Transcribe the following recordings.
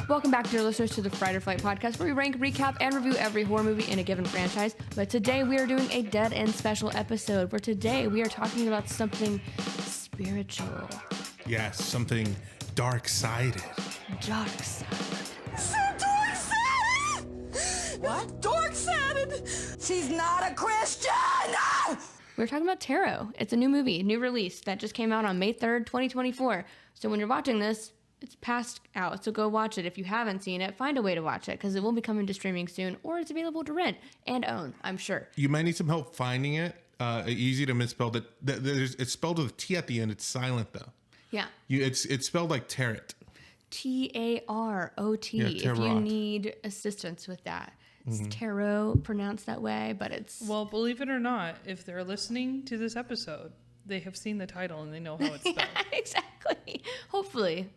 Welcome back, dear listeners, to the Fright or Flight podcast, where we rank, recap, and review every horror movie in a given franchise. But today we are doing a Dead End special episode, where today we are talking about something spiritual. Yes, something dark-sided. Dark-sided. So dark-sided! What? Dark-sided? She's not a Christian! We're talking about Tarot. It's a new movie, new release, that just came out on May 3rd, 2024. So when you're watching this, it's passed out, so go watch it. If you haven't seen it, find a way to watch it, because it will be coming to streaming soon, or it's available to rent and own, I'm sure. You might need some help finding it. Easy to misspell. It's spelled with a T at the end. It's silent, though. Yeah. It's spelled like tarot. Tarot. Yeah, if you need assistance with that. It's tarot, pronounced that way, but it's... Well, believe it or not, if they're listening to this episode, they have seen the title and they know how it's spelled. Yeah, exactly. Hopefully.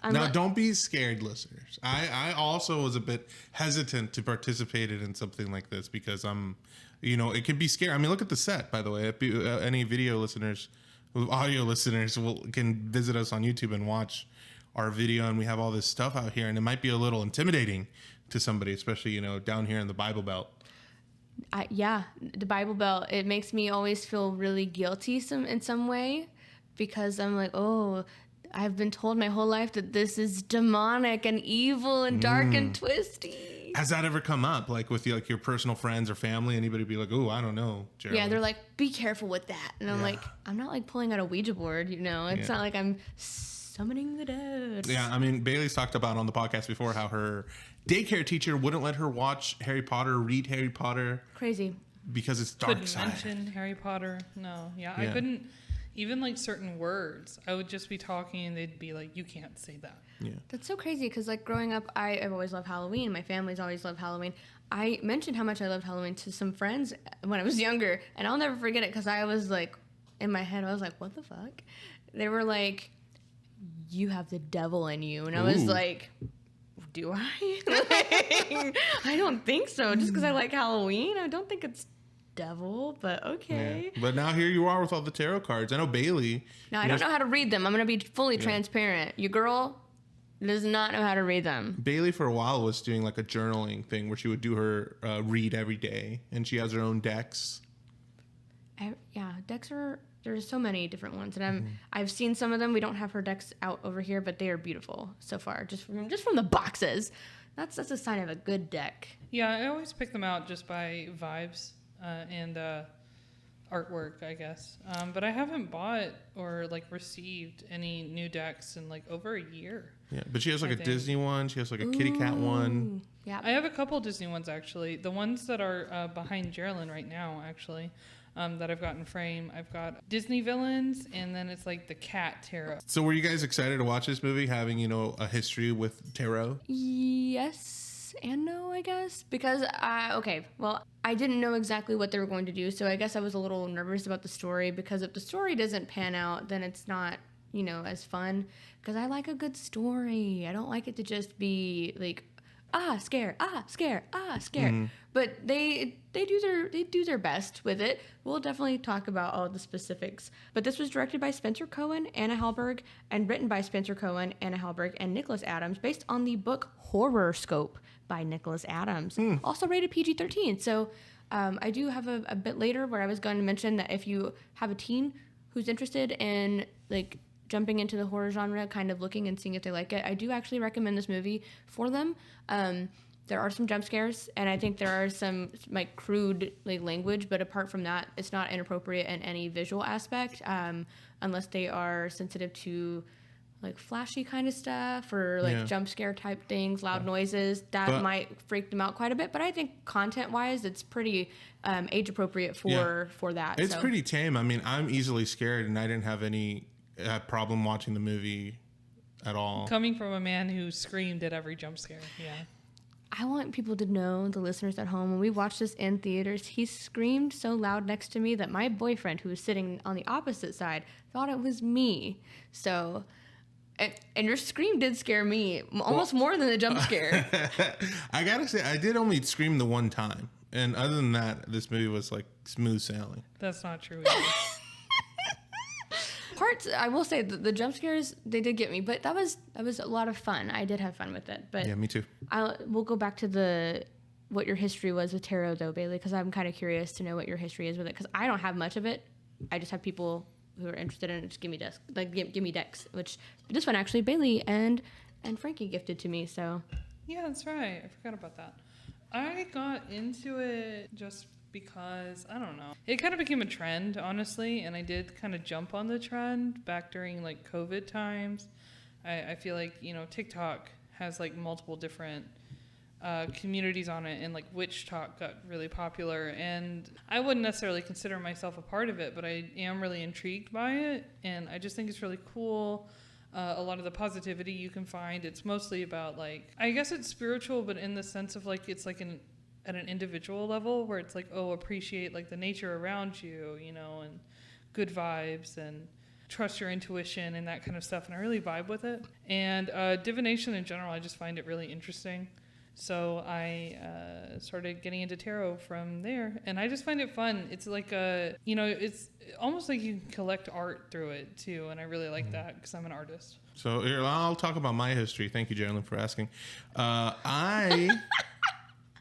Now, don't be scared, listeners. I also was a bit hesitant to participate in something like this because it can be scary. I mean, look at the set, by the way. Any video listeners, audio listeners can visit us on YouTube and watch our video, and we have all this stuff out here, and it might be a little intimidating to somebody, especially, down here in the Bible Belt. The Bible Belt, it makes me always feel really guilty in some way, because I'm like, oh, I've been told my whole life that this is demonic and evil and dark and twisty. Has that ever come up, like with your personal friends or family? Anybody be like, oh, I don't know, Jeralyn. Yeah, they're like, be careful with that. And I'm like, I'm not like pulling out a Ouija board, It's not like I'm summoning the dead. Yeah, I mean, Bailey's talked about on the podcast before how her daycare teacher wouldn't let her watch Harry Potter, read Harry Potter. Crazy. Because it's dark Couldn't side. mention Harry Potter. No, I couldn't. Even like certain words, I would just be talking and they'd be like, you can't say that. Yeah. That's so crazy because like growing up, I've always loved Halloween. My family's always loved Halloween. I mentioned how much I loved Halloween to some friends when I was younger, and I'll never forget it because I was like, in my head, I was like, what the fuck? They were like, you have the devil in you. And I was like, do I? I don't think so. Just because I like Halloween, I don't think it's devil, but okay. Yeah. But now here you are with all the tarot cards. I know Bailey. No, I don't know how to read them. I'm going to be fully transparent. Your girl does not know how to read them. Bailey for a while was doing like a journaling thing where she would do her read every day, and she has her own decks. Decks are, there's so many different ones, and I've seen some of them. We don't have her decks out over here, but they are beautiful so far, just from the boxes. That's a sign of a good deck. Yeah, I always pick them out just by vibes and artwork, I guess. But I haven't bought or like received any new decks in like over a year. Yeah, but she has like a Disney one. She has like a kitty cat one. Yeah, I have a couple Disney ones actually. The ones that are behind Jeralyn right now, actually. That I've got in frame. I've got Disney villains, and then it's like the cat tarot. So were you guys excited to watch this movie, having, a history with tarot? Yes and no, I guess. Because, I didn't know exactly what they were going to do, so I guess I was a little nervous about the story, because if the story doesn't pan out, then it's not, as fun. Because I like a good story. I don't like it to just be like, scare. But they do their best with it. We'll definitely talk about all the specifics. But this was directed by Spencer Cohen, Anna Hallberg, and written by Spencer Cohen, Anna Hallberg, and Nicholas Adams, based on the book Horrorscope by Nicholas Adams. Also rated PG-13. So I do have a bit later where I was going to mention that if you have a teen who's interested in like jumping into the horror genre, kind of looking and seeing if they like it, I do actually recommend this movie for them. There are some jump scares, and I think there are some like crude like language, but apart from that, it's not inappropriate in any visual aspect, unless they are sensitive to like flashy kind of stuff or like jump scare type things, loud noises. That might freak them out quite a bit. But I think content-wise, it's pretty age appropriate for that. It's pretty tame. I mean, I'm easily scared, and I didn't have any problem watching the movie at all. Coming from a man who screamed at every jump scare, I want people to know, the listeners at home, when we watched this in theaters, he screamed so loud next to me that my boyfriend, who was sitting on the opposite side, thought it was me. So, and your scream did scare me almost more than the jump scare. I gotta say, I did only scream the one time. And other than that, this movie was like smooth sailing. That's not true. parts, I will say, the jump scares, they did get me, but that was a lot of fun. I did have fun with it. But Yeah, me too. We'll go back to what your history was with tarot, though, Bailey, because I'm kind of curious to know what your history is with it, because I don't have much of it. I just have people who are interested in it just give me decks, give me decks, which this one actually Bailey and Frankie gifted to me. So Yeah, that's right. I forgot about that. I got into it just because, I don't know. It kind of became a trend, honestly, and I did kind of jump on the trend back during like COVID times. I feel like, TikTok has like multiple different communities on it, and like witch talk got really popular, and I wouldn't necessarily consider myself a part of it, but I am really intrigued by it, and I just think it's really cool. A lot of the positivity you can find, it's mostly about like, I guess it's spiritual, but in the sense of like, it's like at an individual level where it's like, oh, appreciate like the nature around you, and good vibes and trust your intuition and that kind of stuff. And I really vibe with it. And divination in general, I just find it really interesting. So I started getting into tarot from there, and I just find it fun. It's like it's almost like you can collect art through it too, and I really like that because I'm an artist. So here, I'll talk about my history. Thank you, Jeralyn, for asking. I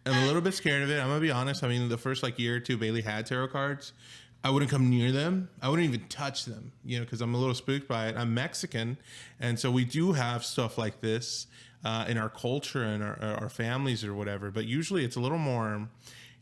am a little bit scared of it. I'm gonna be honest. I mean, the first like year or two Bailey had tarot cards, I wouldn't come near them. I wouldn't even touch them, because I'm a little spooked by it. I'm Mexican, and so we do have stuff like this in our culture and our families or whatever. But usually it's a little more,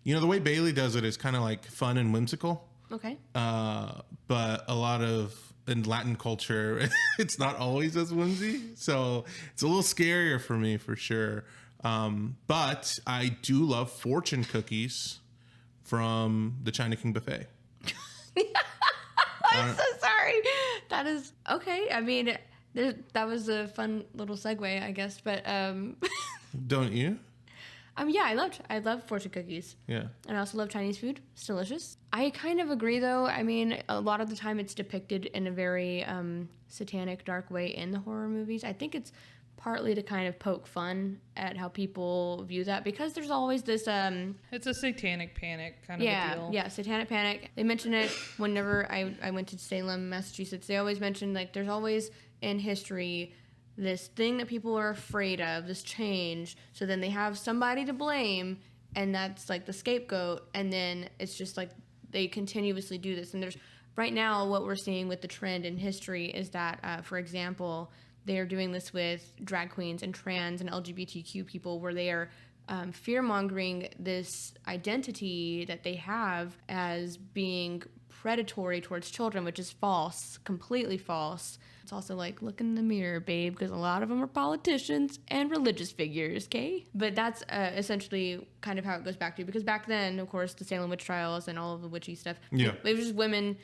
the way Bailey does it is kind of like fun and whimsical. okay. But a lot of in Latin culture, it's not always as whimsy. So it's a little scarier for me for sure. But I do love fortune cookies from the China King buffet. I'm so sorry. That is okay. I mean, that was a fun little segue, I guess. But Don't you? yeah, I love fortune cookies. Yeah. And I also love Chinese food. It's delicious. I kind of agree, though. I mean, a lot of the time it's depicted in a very satanic, dark way in the horror movies. I think it's partly to kind of poke fun at how people view that, because there's always this It's a satanic panic kind of a deal. Yeah, satanic panic. They mention it whenever I went to Salem, Massachusetts. They always mention, like, there's always in history this thing that people are afraid of, this change. So then they have somebody to blame, and that's like the scapegoat. And then it's just like they continuously do this. And there's right now what we're seeing with the trend in history is that, for example, they are doing this with drag queens and trans and LGBTQ people, where they are fear-mongering this identity that they have as being predatory towards children, which is false, completely false. It's also like, look in the mirror, babe, because a lot of them are politicians and religious figures, okay? But that's essentially kind of how it goes back to, because back then, of course, the Salem witch trials and all of the witchy stuff, Yeah. it was just women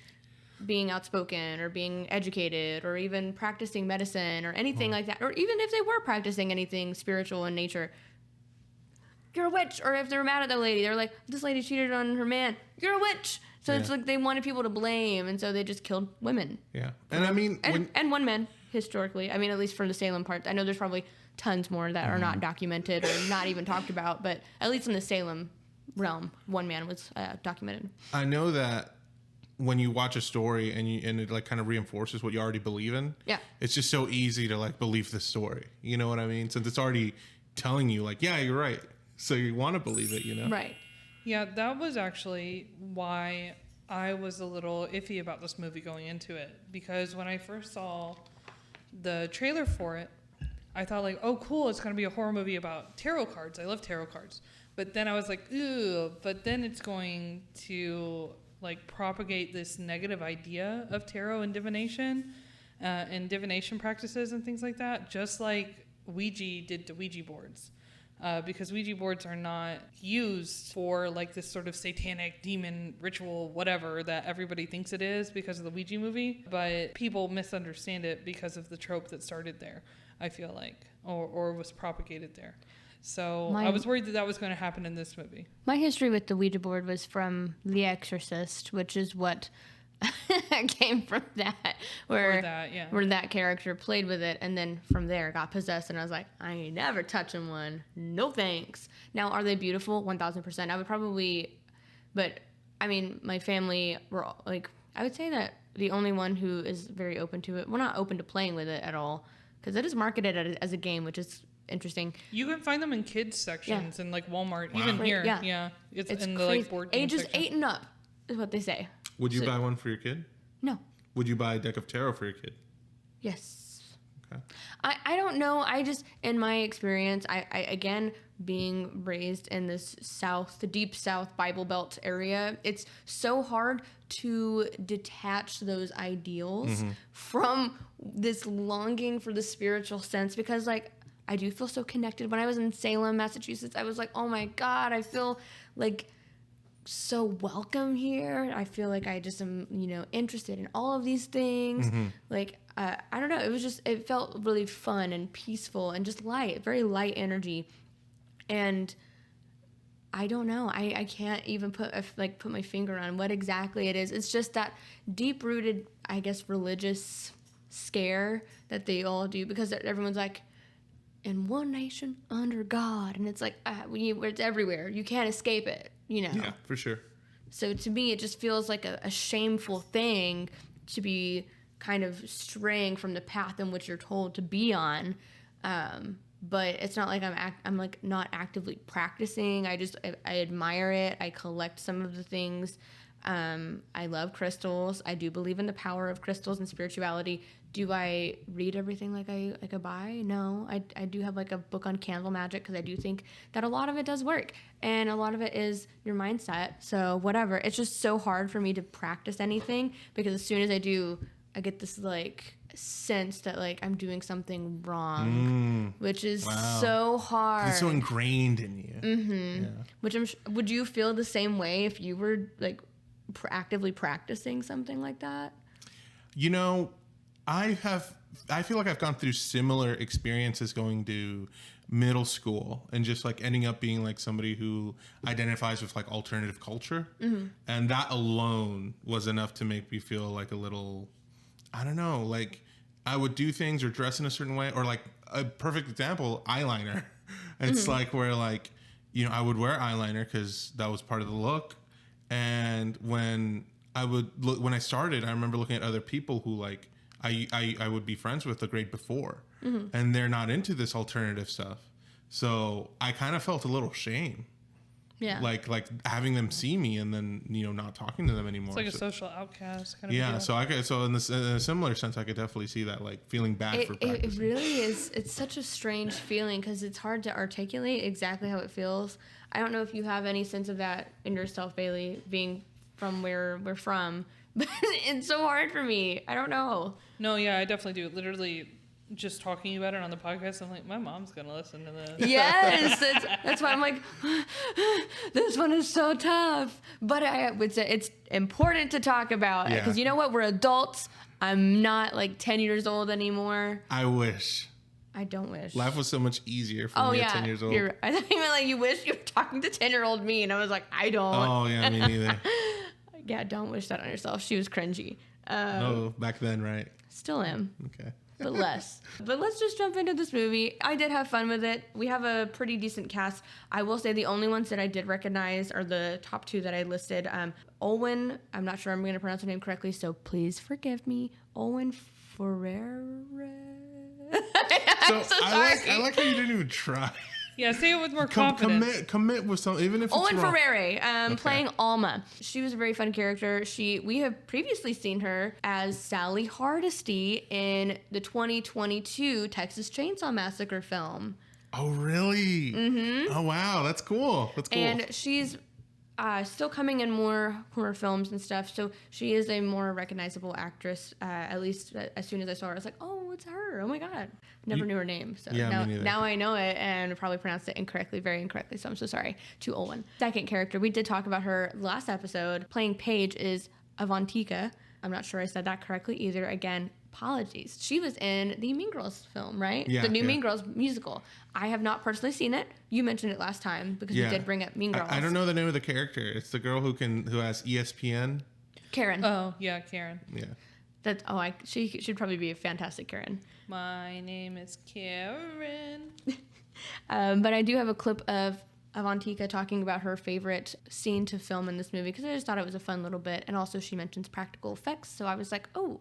being outspoken or being educated or even practicing medicine or anything like that. Or even if they were practicing anything spiritual in nature, you're a witch. Or if they were mad at the lady, they're like, this lady cheated on her man, you're a witch. So it's like they wanted people to blame, and so they just killed women. Yeah. And I mean, And one man, historically. I mean, at least for the Salem part. I know there's probably tons more that are not documented or not even talked about, but at least in the Salem realm, one man was documented. I know that when you watch a story and it like kind of reinforces what you already believe in, Yeah. it's just so easy to like believe the story. You know what I mean? Since it's already telling you like, yeah, you're right. So you want to believe it, Right. Yeah, that was actually why I was a little iffy about this movie going into it. Because when I first saw the trailer for it, I thought like, oh, cool, it's going to be a horror movie about tarot cards. I love tarot cards. But then I was like, ooh, but then it's going to like propagate this negative idea of tarot and divination practices and things like that, just like Ouija did to Ouija boards. Because Ouija boards are not used for like this sort of satanic demon ritual, whatever that everybody thinks it is because of the Ouija movie. But people misunderstand it because of the trope that started there, I feel like, or was propagated there. So I was worried that was going to happen in this movie. My history with the Ouija board was from The Exorcist, which is what came from that, where that character played with it, and then from there got possessed, and I was like, I ain't never touching one, no thanks. Now, are they beautiful? 1000%. I would probably, but I mean, my family were like, I would say that the only one who is very open to it. Well, not open to playing with it at all, because it is marketed as a game, which is interesting. You can find them in kids sections in like Walmart, Wow. even here. Yeah. Yeah, it's in Crazy. the like board game Ages section. 8 and up is what they say. Would you buy one for your kid? No. Would you buy a deck of tarot for your kid? Yes. Okay. I don't know. I just, in my experience, I again, being raised in this the deep South Bible Belt area, it's so hard to detach those ideals from this longing for the spiritual sense, because like I do feel so connected. When I was in Salem, Massachusetts, I was like, oh my God, I feel like so welcome here. I feel like I just am, interested in all of these things. Like, I don't know. It felt really fun and peaceful and just light, very light energy. And I don't know. I can't even put my finger on what exactly it is. It's just that deep-rooted, I guess, religious scare that they all do, because everyone's like, in one nation under God, and it's like it's everywhere. You can't escape it. Yeah, for sure. So to me, it just feels like a shameful thing to be kind of straying from the path in which you're told to be on. But it's not like I'm like not actively practicing. I admire it. I collect some of the things. I love crystals. I do believe in the power of crystals and spirituality. Do I read everything like I buy? No. I do have like a book on candle magic, because I do think that a lot of it does work, and a lot of it is your mindset. So whatever. It's just so hard for me to practice anything, because as soon as I do, I get this like sense that like I'm doing something wrong, which is so hard. It's so ingrained in you. Yeah. Which would you feel the same way if you were like actively practicing something like that? I feel like I've gone through similar experiences going to middle school and just like ending up being like somebody who identifies with like alternative culture. And that alone was enough to make me feel like a little, I don't know, like I would do things or dress in a certain way, or like a perfect example, eyeliner. It's like where like, I would wear eyeliner because that was part of the look. And when I started, I remember looking at other people who like, I would be friends with the grade before, and they're not into this alternative stuff. So I kind of felt a little shame. Yeah. Like having them see me and then, not talking to them anymore. It's like a social outcast kind of Yeah. deal. So in a similar sense, I could definitely see that, like feeling bad for practicing. It really is. It's such a strange feeling, because it's hard to articulate exactly how it feels. I don't know if you have any sense of that in yourself, Bailey, being from where we're from, but it's so hard for me. I don't know. No, yeah, I definitely do. Literally, just talking about it on the podcast, I'm like, my mom's gonna listen to this. Yes, that's why I'm like, this one is so tough. But I would say it's important to talk about it, because you know what? We're adults. I'm not like 10 years old anymore. I wish. I don't wish. Life was so much easier for me at 10 years old. I thought you meant like you wish you were talking to 10-year-old me, and I was like, I don't. Oh, yeah, me neither. Yeah, don't wish that on yourself. She was cringy. Back then, right? Still am. Okay. But less. But let's just jump into this movie. I did have fun with it. We have a pretty decent cast. I will say the only ones that I did recognize are the top two that I listed. Owen, I'm not sure I'm going to pronounce her name correctly, so please forgive me. Owen Ferreira. So so I like how you didn't even try. Yeah, say it with more confidence. Commit with something, even if it's Owen wrong. Ferreira, playing Alma. She was a very fun character. We have previously seen her as Sally Hardesty in the 2022 Texas Chainsaw Massacre film. Oh, really? Mm-hmm. Oh, wow. That's cool. And she's still coming in more horror films and stuff, so she is a more recognizable actress. At least as soon as I saw her, I was like, oh, it's her. Oh my God. Never knew her name. So Yeah, me neither. now I know it, and probably pronounced it incorrectly, very incorrectly, so I'm so sorry to Owen. Second character, we did talk about her last episode. Playing Paige is Avantika. I'm not sure I said that correctly either. Again, apologies. She was in the Mean Girls film, right? Yeah, the new yeah. Mean Girls musical. I have not personally seen it. You mentioned it last time because you did bring up Mean Girls. I don't know the name of the character. It's the girl who has ESPN. Karen. Oh, yeah, Karen. Yeah. She should probably be a fantastic Karen. My name is Karen. But I do have a clip of Avantika talking about her favorite scene to film in this movie because I just thought it was a fun little bit. And also she mentions practical effects. So I was like, oh,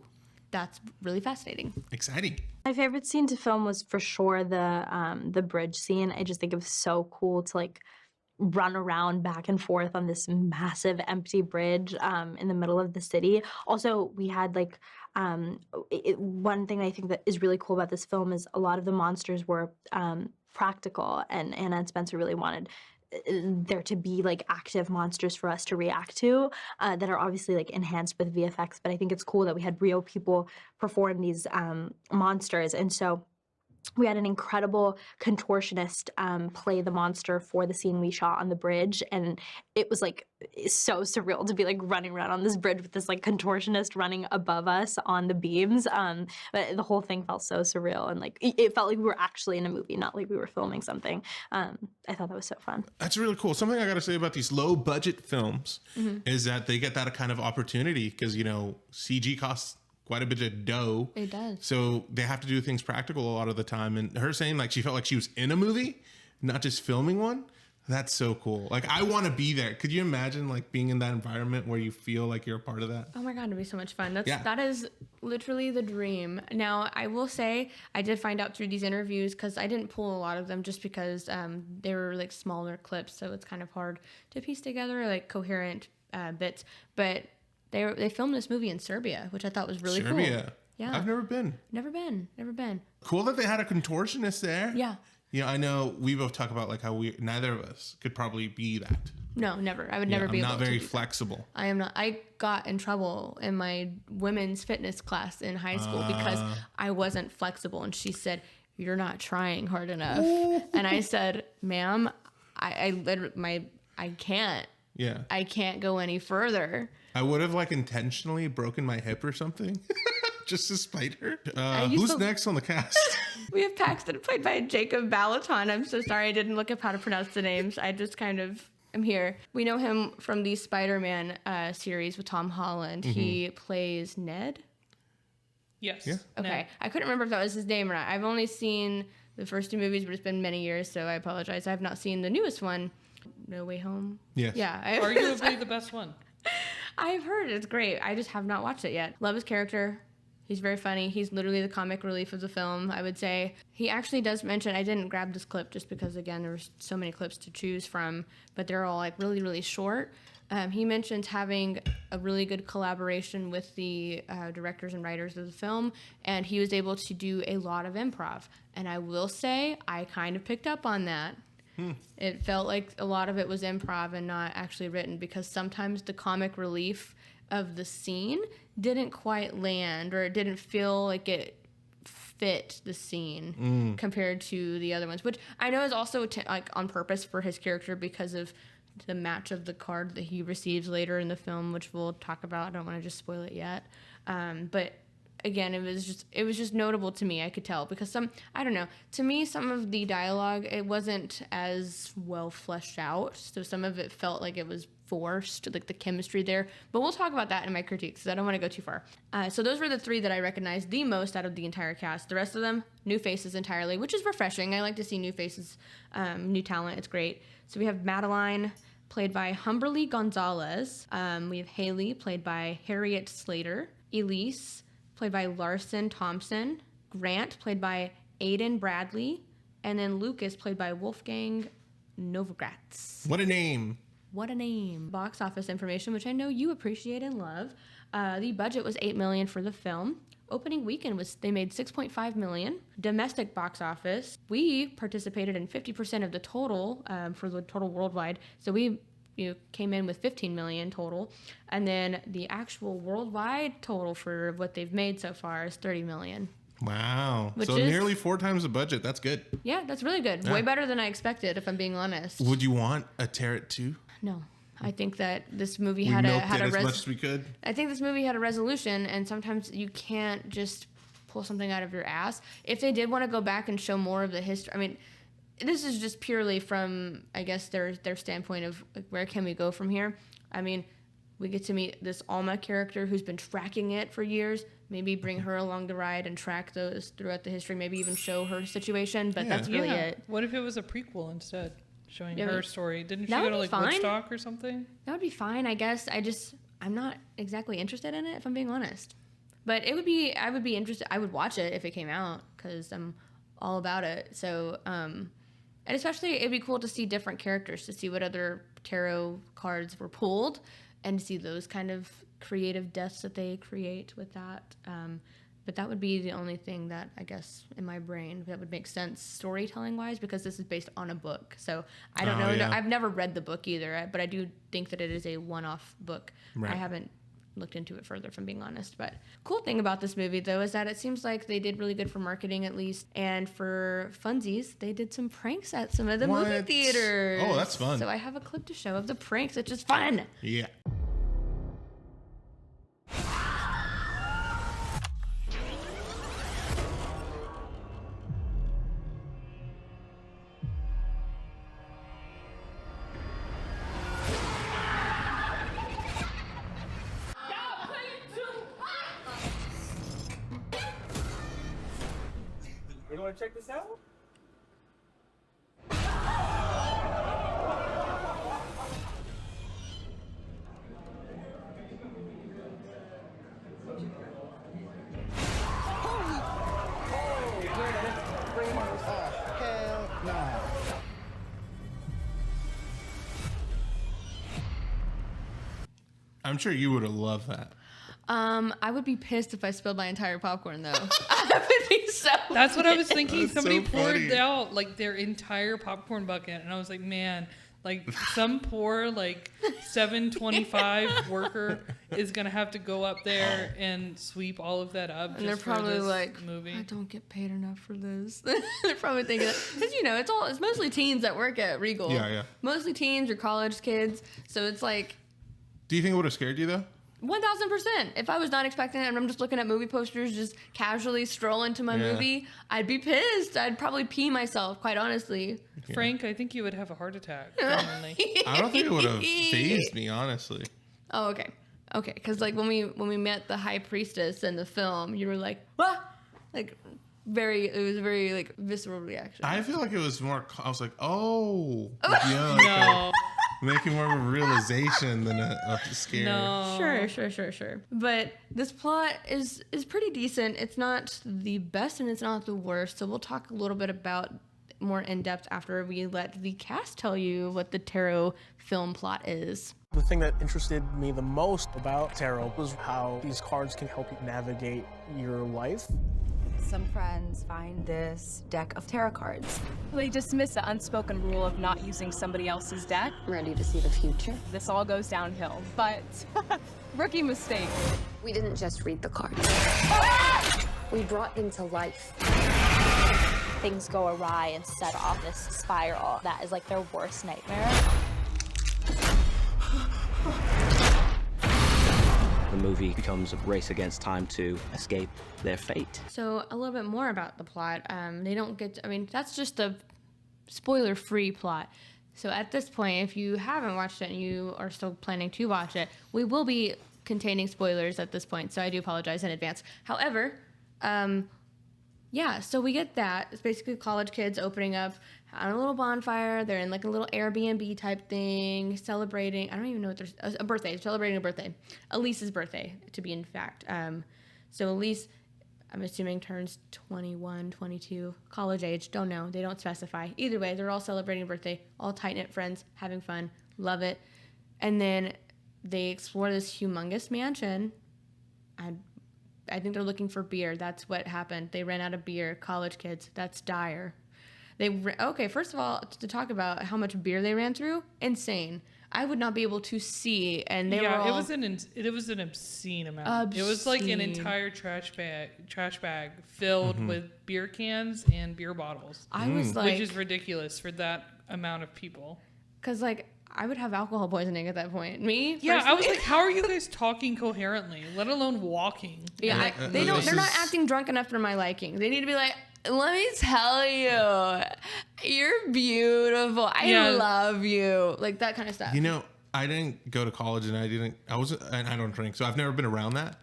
that's really fascinating. Exciting. My favorite scene to film was for sure the bridge scene. I just think it was so cool to like run around back and forth on this massive empty bridge in the middle of the city. Also, we had like one thing I think that is really cool about this film is a lot of the monsters were practical, and Anna and Spencer really wanted there to be like active monsters for us to react to that are obviously like enhanced with VFX, but I think it's cool that we had real people perform these monsters. And so we had an incredible contortionist play the monster for the scene we shot on the bridge, and it was like so surreal to be like running around on this bridge with this like contortionist running above us on the beams. But the whole thing felt so surreal, and like it felt like we were actually in a movie, not like we were filming something. I thought that was so fun. That's really cool. Something I got to say about these low budget films is that they get that kind of opportunity because, you know, CG costs quite a bit of dough. It does. So they have to do things practical a lot of the time. And her saying like she felt like she was in a movie, not just filming one. That's so cool. Like, I want to be there. Could you imagine like being in that environment where you feel like you're a part of that? Oh my God, it'd be so much fun. That is literally the dream. Now, I will say I did find out through these interviews, because I didn't pull a lot of them just because they were like smaller clips. So it's kind of hard to piece together like coherent bits. But they filmed this movie in Serbia, which I thought was really cool. Serbia. Yeah. I've never been. Never been. Cool that they had a contortionist there. Yeah. You know, I know we both talk about like how neither of us could probably be that. No, never. I would never be able to. I'm not very do that. flexible. I am not. I got in trouble in my women's fitness class in high school because I wasn't flexible. And she said, "You're not trying hard enough." And I said, "Ma'am, I can't. Yeah. I can't go any further." I would have like intentionally broken my hip or something just to spite her. Who's next on the cast? We have Paxton, played by Jacob Balaton. I'm so sorry I didn't look up how to pronounce the names. I just kind of am here. We know him from the Spider-Man series with Tom Holland. He plays Ned. Yes. Yeah. Okay. No. I couldn't remember if that was his name or not. I've only seen the first two movies, but it's been many years, so I apologize. I have not seen the newest one, No Way Home. Yes. Yeah. Arguably the best one. I've heard it's great. I just have not watched it yet. Love his character. He's very funny. He's literally the comic relief of the film, I would say. He actually does mention, I didn't grab this clip just because, again, there's so many clips to choose from, but they're all like really, really short. He mentions having a really good collaboration with the directors and writers of the film, and he was able to do a lot of improv. And I will say, I kind of picked up on that. It felt like a lot of it was improv and not actually written, because sometimes the comic relief of the scene didn't quite land, or it didn't feel like it fit the scene compared to the other ones, which I know is also like on purpose for his character because of the match of the card that he receives later in the film, which we'll talk about. I don't want to just spoil it yet, but again, it was just notable to me. I could tell because I don't know, to me, some of the dialogue, it wasn't as well fleshed out. So some of it felt like it was forced, like the chemistry there. But we'll talk about that in my critiques because I don't want to go too far. So those were the three that I recognized the most out of the entire cast. The rest of them, new faces entirely, which is refreshing. I like to see new faces, new talent. It's great. So we have Madeline, played by Humberly Gonzalez. We have Haley, played by Harriet Slater. Elise, played by Larson Thompson. Grant, played by Aiden Bradley. And then Lucas, played by Wolfgang Novogratz. What a name. What a name. Box office information, which I know you appreciate and love. The budget was $8 million for the film. Opening weekend they made $6.5 million. Domestic box office, we participated in 50% of the total for the total worldwide. So we came in with $15 million total. And then the actual worldwide total for what they've made so far is $30 million. Wow. Which So is, nearly 4 times the budget. That's good. Yeah, that's really good. Yeah. Way better than I expected, if I'm being honest. Would you want a Tear It 2? No. I think that this movie We had milked it a as much as we could. I think this movie had a resolution, and sometimes you can't just pull something out of your ass. If they did want to go back and show more of the history, I mean, this is just purely from, I guess, their standpoint of like, where can we go from here? I mean, we get to meet this Alma character who's been tracking it for years. Maybe bring her along the ride and track those throughout the history. Maybe even show her situation, but that's really it. What if it was a prequel instead? showing Yeah, her story. Didn't she that go would to be like fine. Woodstock or something? That would be fine, I guess. I'm not exactly interested in it, if I'm being honest. But I would be interested. I would watch it if it came out because I'm all about it. So, and especially it'd be cool to see different characters, to see what other tarot cards were pulled, and to see those kind of creative deaths that they create with that. But that would be the only thing that I guess in my brain that would make sense storytelling wise, because this is based on a book. So I don't know. yeah. I've never read the book either, but I do think that it is a one-off book. Right. I haven't looked into it further, if I'm being honest. But cool thing about this movie though is that it seems like they did really good for marketing, at least, and for funsies, they did some pranks at some of the movie What? theaters. Oh, that's fun. So I have a clip to show of the pranks, which is fun. Yeah. You want to check this out? Hell no. I'm sure you would have loved that. I would be pissed if I spilled my entire popcorn though. I would be so. That's what I was thinking. That's Somebody so poured funny. out like their entire popcorn bucket, and I was like, man, like some poor like 725 worker is gonna have to go up there and sweep all of that up. And they're just for probably this like, movie. I don't get paid enough for this. They're probably thinking that because it's mostly teens that work at Regal. Yeah, yeah. Mostly teens or college kids. So it's like Do you think it would have scared you though? 1000%. If I was not expecting it and I'm just looking at movie posters, just casually stroll into my Yeah. movie, I'd be pissed. I'd probably pee myself, quite honestly. Frank, I think you would have a heart attack. Genuinely. I don't think it would have phased me, honestly. Oh, okay. Okay, because like when we met the high priestess in the film, you were like, ah! Like it was a very like visceral reaction. I feel like it was more. I was like, oh, yeah, like No, making more of a realization than a scare. no. Sure. But this plot is pretty decent. It's not the best and it's not the worst. So we'll talk a little bit about more in depth after we let the cast tell you what the tarot film plot is. The thing that interested me the most about tarot was how these cards can help you navigate your life. Some friends find this deck of tarot cards. They dismiss the unspoken rule of not using somebody else's deck. Ready to see the future? This all goes downhill, but rookie mistake. We didn't just read the cards. We brought them to life. Things go awry and set off this spiral that is like their worst nightmare. The movie becomes a race against time to escape their fate. So a little bit more about the plot. They don't get. That's just the spoiler-free plot. So at this point, if you haven't watched it and you are still planning to watch it, we will be containing spoilers at this point. So I do apologize in advance. However, yeah. So we get that. It's basically college kids opening up on a little bonfire. They're in like a little Airbnb type thing, celebrating. I don't even know what there's a birthday. Celebrating a birthday, Elise's birthday, to be in fact. So Elise, I'm assuming, turns 21, 22, college age. Don't know. They don't specify. Either way, they're all celebrating a birthday, all tight-knit friends, having fun. Love it. And then they explore this humongous mansion. I think they're looking for beer. That's what happened. They ran out of beer. College kids. That's dire. Okay, first of all, to talk about how much beer they ran through, insane. I would not be able to see, and they were all... it was an obscene amount. It was like an entire trash bag filled with beer cans and beer bottles. I was like... Which is ridiculous for that amount of people. Because, like, I would have alcohol poisoning at that point. Me? Yeah, personally? I was like, how are you guys talking coherently, let alone walking? Yeah, they're not acting drunk enough for my liking. They need to be like, let me tell you, you're beautiful. I love you. Like that kind of stuff. You know, I didn't go to college and I don't drink, so I've never been around that.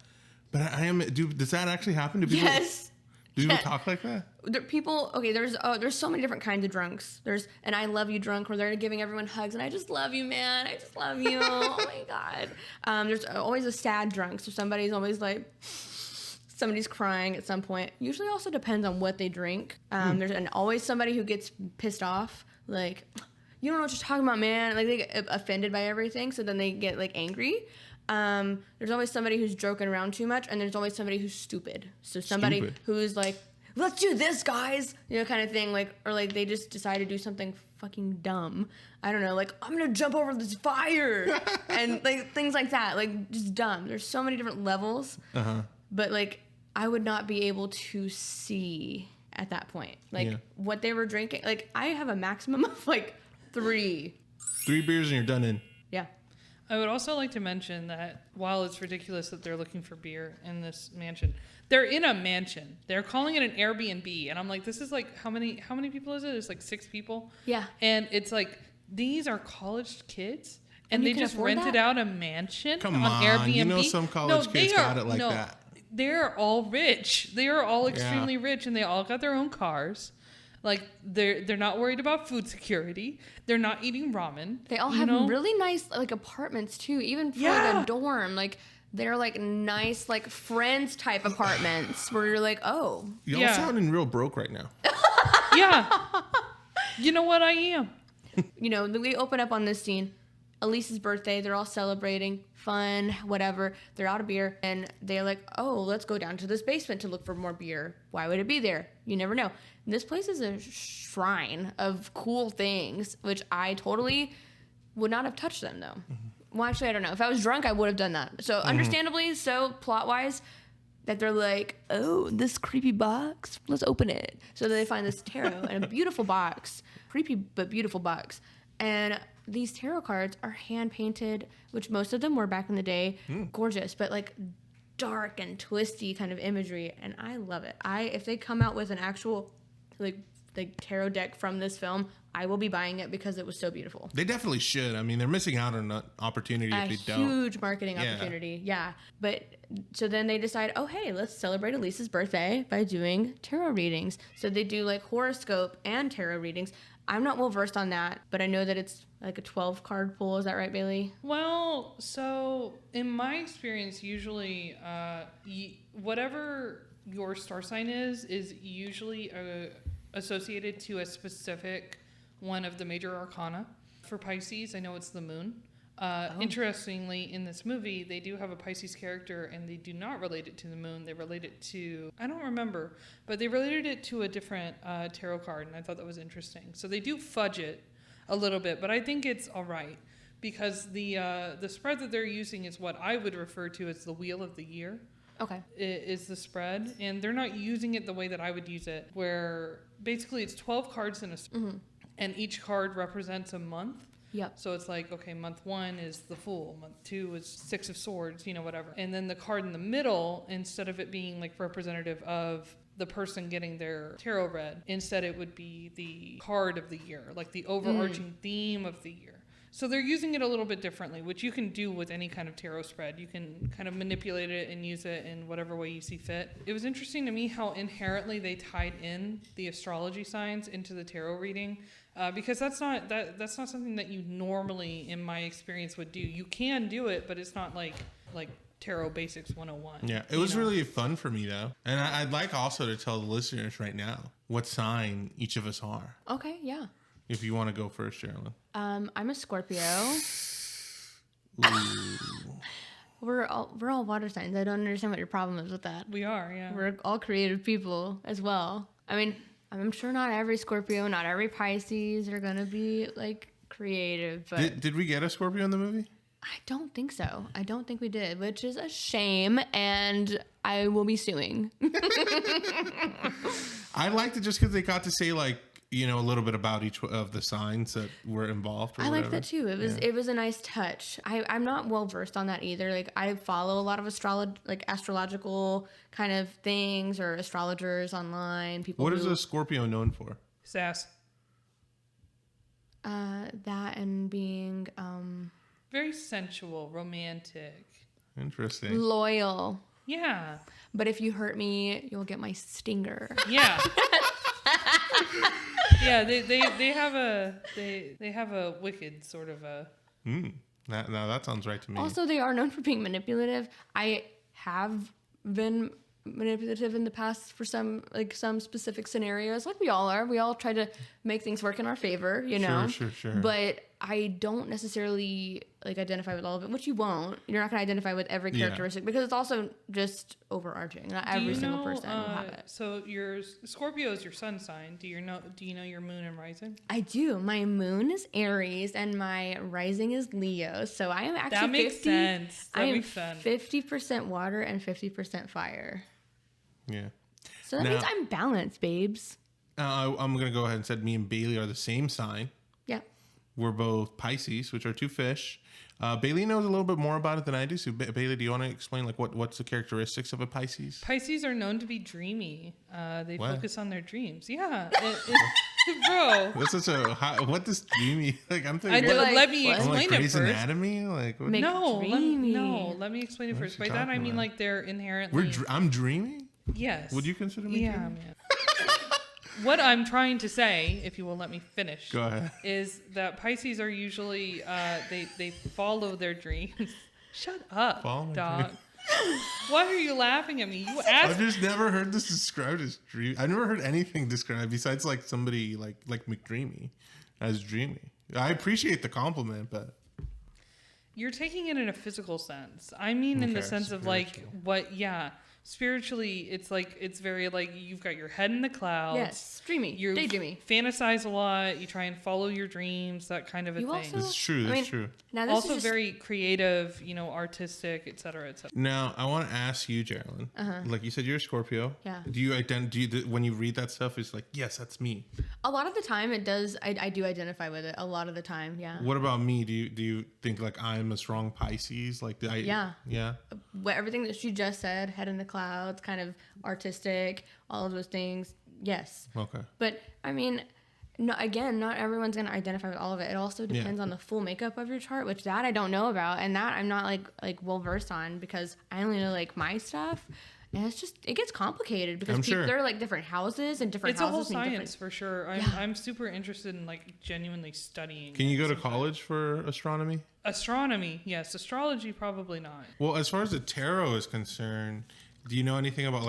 But I am. Does that actually happen to people? Yes. Do people talk like that? There's so many different kinds of drunks. There's an I love you drunk where they're giving everyone hugs and I just love you, man. I just love you. Oh my God. There's always a sad drunk. So somebody's always like, somebody's crying at some point. Usually also depends on what they drink. There's always somebody who gets pissed off. Like, you don't know what you're talking about, man. Like they get offended by everything. So then they get like angry. There's always somebody who's joking around too much, and there's always somebody who's stupid. So somebody who's like, let's do this, guys, kind of thing, like, or like they just decide to do something fucking dumb. I don't know, like, I'm gonna jump over this fire, and like things like that, like just dumb. There's so many different levels, but like I would not be able to see at that point, like what they were drinking. Like I have a maximum of like 3 beers and you're done in. Yeah. I would also like to mention that while it's ridiculous that they're looking for beer in this mansion, they're in a mansion. They're calling it an Airbnb. And I'm like, this is like, how many people is it? It's like 6 people. Yeah. And it's like, these are college kids and they just rented out a mansion on Airbnb. You know some college kids got it like that. They're all rich. They are all extremely rich and they all got their own cars. Like they're not worried about food security. They're not eating ramen. They all have really nice like apartments too, even for like a dorm. Like they're like nice like friends type apartments where you're like, oh, y'all sounding real broke right now. Yeah, you know what I am. We open up on this scene. Elise's birthday. They're all celebrating, fun, whatever. They're out of beer, and they're like, oh, let's go down to this basement to look for more beer. Why would it be there? You never know. This place is a shrine of cool things, which I totally would not have touched them, though. Well, actually, I don't know. If I was drunk, I would have done that. So, understandably, so plot-wise, that they're like, oh, this creepy box, let's open it. So they find this tarot in a beautiful box, creepy but beautiful box. And these tarot cards are hand-painted, which most of them were back in the day. Gorgeous, but like dark and twisty kind of imagery, and I love it. If they come out with an actual like tarot deck from this film, I will be buying it because it was so beautiful. They definitely should. I mean, they're missing out on an opportunity if they don't. A huge marketing opportunity, yeah. But so then they decide, oh, hey, let's celebrate Elise's birthday by doing tarot readings. So they do like horoscope and tarot readings. I'm not well versed on that, but I know that it's like a 12-card pool. Is that right, Bailey? Well, so in my experience, usually whatever your star sign is usually associated to a specific one of the major arcana. For Pisces, I know it's the moon. Interestingly, in this movie, they do have a Pisces character, and they do not relate it to the moon. They relate it to, I don't remember, but they related it to a different tarot card, and I thought that was interesting. So they do fudge it a little bit, but I think it's all right because the spread that they're using is what I would refer to as the wheel of the year. Okay. Is the spread, and they're not using it the way that I would use it, where basically it's 12 cards in a and each card represents a month. Yep. So it's like, okay, month 1 is the Fool, month 2 is 6 of Swords, whatever. And then the card in the middle, instead of it being like representative of the person getting their tarot read, instead it would be the card of the year, like the overarching theme of the year. So they're using it a little bit differently, which you can do with any kind of tarot spread. You can kind of manipulate it and use it in whatever way you see fit. It was interesting to me how inherently they tied in the astrology signs into the tarot reading, because that's not something that you normally, in my experience, would do. You can do it, but it's not like Tarot Basics 101. Yeah, it was really fun for me, though. And I'd like also to tell the listeners right now what sign each of us are. Okay, yeah. If you want to go first, Jeralyn. I'm a Scorpio. We're all water signs. I don't understand what your problem is with that. We are, yeah. We're all creative people as well. I mean, I'm sure not every Scorpio, not every Pisces are gonna be like creative. But did we get a Scorpio in the movie? I don't think so. I don't think we did, which is a shame, and I will be suing. I liked it just because they got to say a little bit about each of the signs that were involved. I like that too. It was a nice touch. I'm not well versed on that either. Like I follow a lot of astrological kind of things or astrologers online. People. What is a Scorpio known for? Sass. That and being very sensual, romantic. Interesting. Loyal. Yeah. But if you hurt me, you'll get my stinger. Yeah. Yeah, they have a wicked sort of a. Now that sounds right to me. Also, they are known for being manipulative. I have been manipulative in the past for some specific scenarios. Like we all are. We all try to make things work in our favor, you know? Sure. But I don't necessarily identify with all of it, which you won't. You're not going to identify with every characteristic because it's also just overarching. Not every single person will have it. So your Scorpio is your sun sign. Do you know your moon and rising? I do. My moon is Aries and my rising is Leo. So I am actually that makes sense. I am 50% water and 50% fire. Yeah. So that means I'm balanced, babes. I'm going to go ahead and say me and Bailey are the same sign. Yeah. We're both Pisces, which are two fish. Bailey knows a little bit more about it than I do. So Bailey, do you want to explain what's the characteristics of a Pisces? Pisces are known to be dreamy. They focus on their dreams. Yeah. Bro. This is what does dreamy I'm thinking. Let me explain it Grey's first. Anatomy? Let me explain it first. By that I mean they're inherently. I'm dreamy. Yes. Would you consider me? Yeah, dreamy? man. What I'm trying to say, if you will let me finish, go ahead, is that Pisces are usually they follow their dreams. Shut up, dog. Why are you laughing at me? You asked. I've just never heard this described as dreamy. I've never heard anything described besides somebody like McDreamy as dreamy. I appreciate the compliment, but you're taking it in a physical sense. I mean, in the sense of spiritually, it's very you've got your head in the clouds. Yes, dreamy, daydreamy. Fantasize a lot. You try and follow your dreams, that kind of a thing. This is true. That's true. Now this also is very creative, artistic, etc., etc. Now I want to ask you, Jeralyn. Like you said, you're a Scorpio. Yeah. Do you when you read that stuff? It's yes, that's me. A lot of the time, it does. I do identify with it. A lot of the time, yeah. What about me? Do you think I'm a strong Pisces? Yeah. Yeah. Everything that she just said, head in the clouds, kind of artistic, all of those things. Yes. Okay. But I mean, not everyone's going to identify with all of it. It also depends on the full makeup of your chart, which that I don't know about, and that I'm not well versed on because I only know my stuff. And it gets complicated because there are different houses and different houses. It's a whole science for sure. I'm super interested in genuinely studying. Can you go to college for astronomy? Astronomy, yes. Astrology, probably not. Well, as far as the tarot is concerned, do you know anything about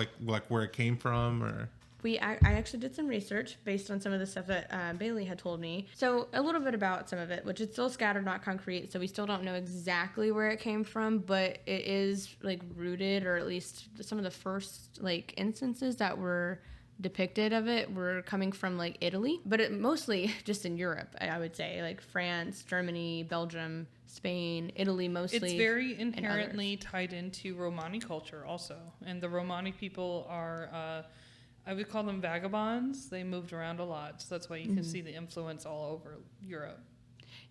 where it came from or? I actually did some research based on some of the stuff that Bailey had told me. So a little bit about some of it, which is still scattered, not concrete. So we still don't know exactly where it came from, but it is rooted, or at least some of the first instances that were depicted of it were coming from Italy, but it mostly just in Europe. I would say France, Germany, Belgium, Spain, Italy mostly. It's very inherently tied into Romani culture also, and the Romani people are. I would call them vagabonds. They moved around a lot, so that's why you can see the influence all over Europe.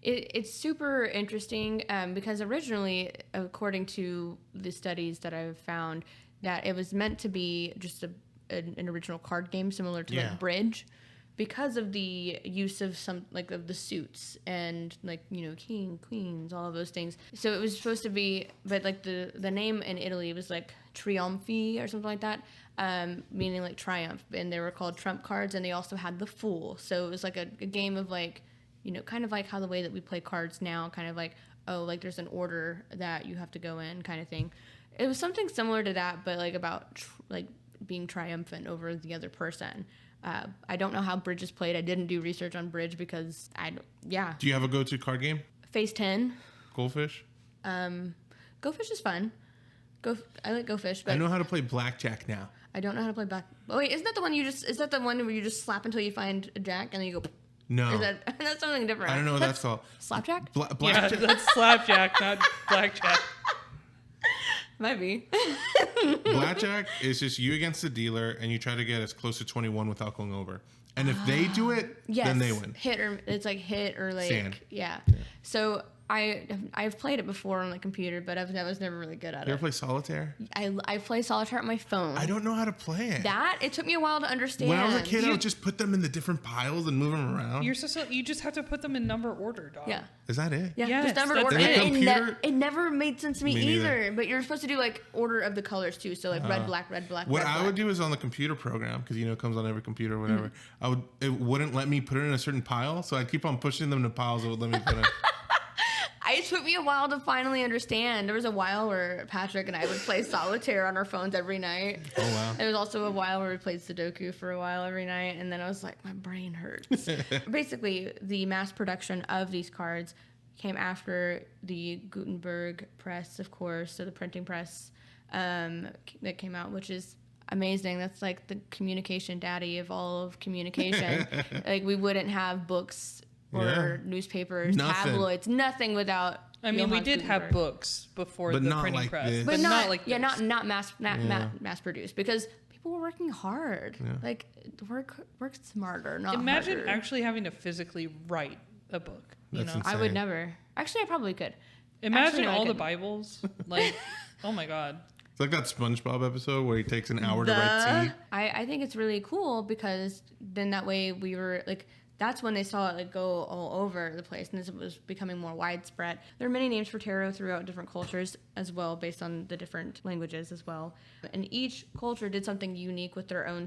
It's super interesting because originally, according to the studies that I've found, that it was meant to be just an original card game similar to Bridge, because of the use of some of the suits and king, queens, all of those things. So it was supposed to be, but the name in Italy was Trionfi or something like that. Meaning triumph, and they were called trump cards, and they also had the fool. So it was a game of kind of how the way that we play cards now, kind of there's an order that you have to go in, kind of thing. It was something similar to that, but about being triumphant over the other person. I don't know how Bridge is played. I didn't do research on Bridge because Do you have a go-to card game? Phase 10. Goldfish? Goldfish is fun. I like Go Fish, but I know how to play blackjack now. I don't know how to play black. Oh wait, isn't that the one is that the one where you just slap until you find a jack and then you go? No. That's something different. I don't know what that's called. Slapjack? Blackjack? Yeah, that's slapjack, not blackjack. Might be. Blackjack is just you against the dealer, and you try to get as close to 21 without going over. And if they do it, then they win. Hit or hit or Stand. Yeah. So I've played it before on the computer, but I was never really good at You it. ever play solitaire? I play solitaire on my phone. I don't know how to play it. It took me a while to understand. When I was a kid, I would just put them in the different piles and move them around. You just have to put them in number order, dog. Yeah. Is that it? Yeah, Yes, just numbered that's order. it. And In the computer- it never made sense to me neither. either. But you're supposed to do like order of the colors too. So like red, black, red, black. What red, I black. would do is on the computer program, because it comes on every computer or whatever. It wouldn't let me put it in a certain pile, so I'd keep on pushing them to piles that would let me put it. It took me a while to finally understand. There was a while where Patrick and I would play solitaire on our phones every night. Oh wow. There was also a while where we played Sudoku for a while every night, and then I was like, my brain hurts. Basically, the mass production of these cards came after the Gutenberg press, of course, so the printing press that came out, which is amazing. That's like the communication daddy of all of communication. Like we wouldn't have books or newspapers, Nothing. tabloids, nothing without. I mean, we Johannes did have Gutenberg. books before But the not printing like press, this. but not like this. not mass produced, because people were working hard. Like work smarter, not Imagine harder. actually having to physically write a book. You That's know, insane. I would never. Actually, I probably could. imagine Actually, no, I all the couldn't. Bibles. Like, oh my god. It's like that SpongeBob episode where he takes an hour to write tea. I think it's really cool because then that way we were like, that's when they saw it like go all over the place, and this was becoming more widespread. There are many names for tarot throughout different cultures as well, based on the different languages as well. And each culture did something unique with their own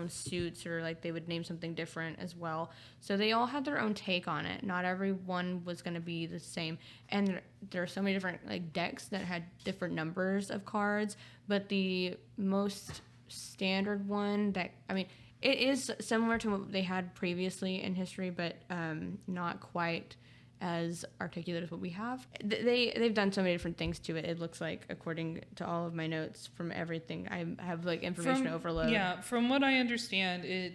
suits, or like they would name something different as well. So they all had their own take on it. Not everyone was going to be the same, and there are so many different like decks that had different numbers of cards. But the most standard one that it is similar to what they had previously in history, but not quite as articulate as what we have. They've done so many different things to it. It looks like, according to all of my notes from everything, I have like information overload. Yeah, from what I understand, it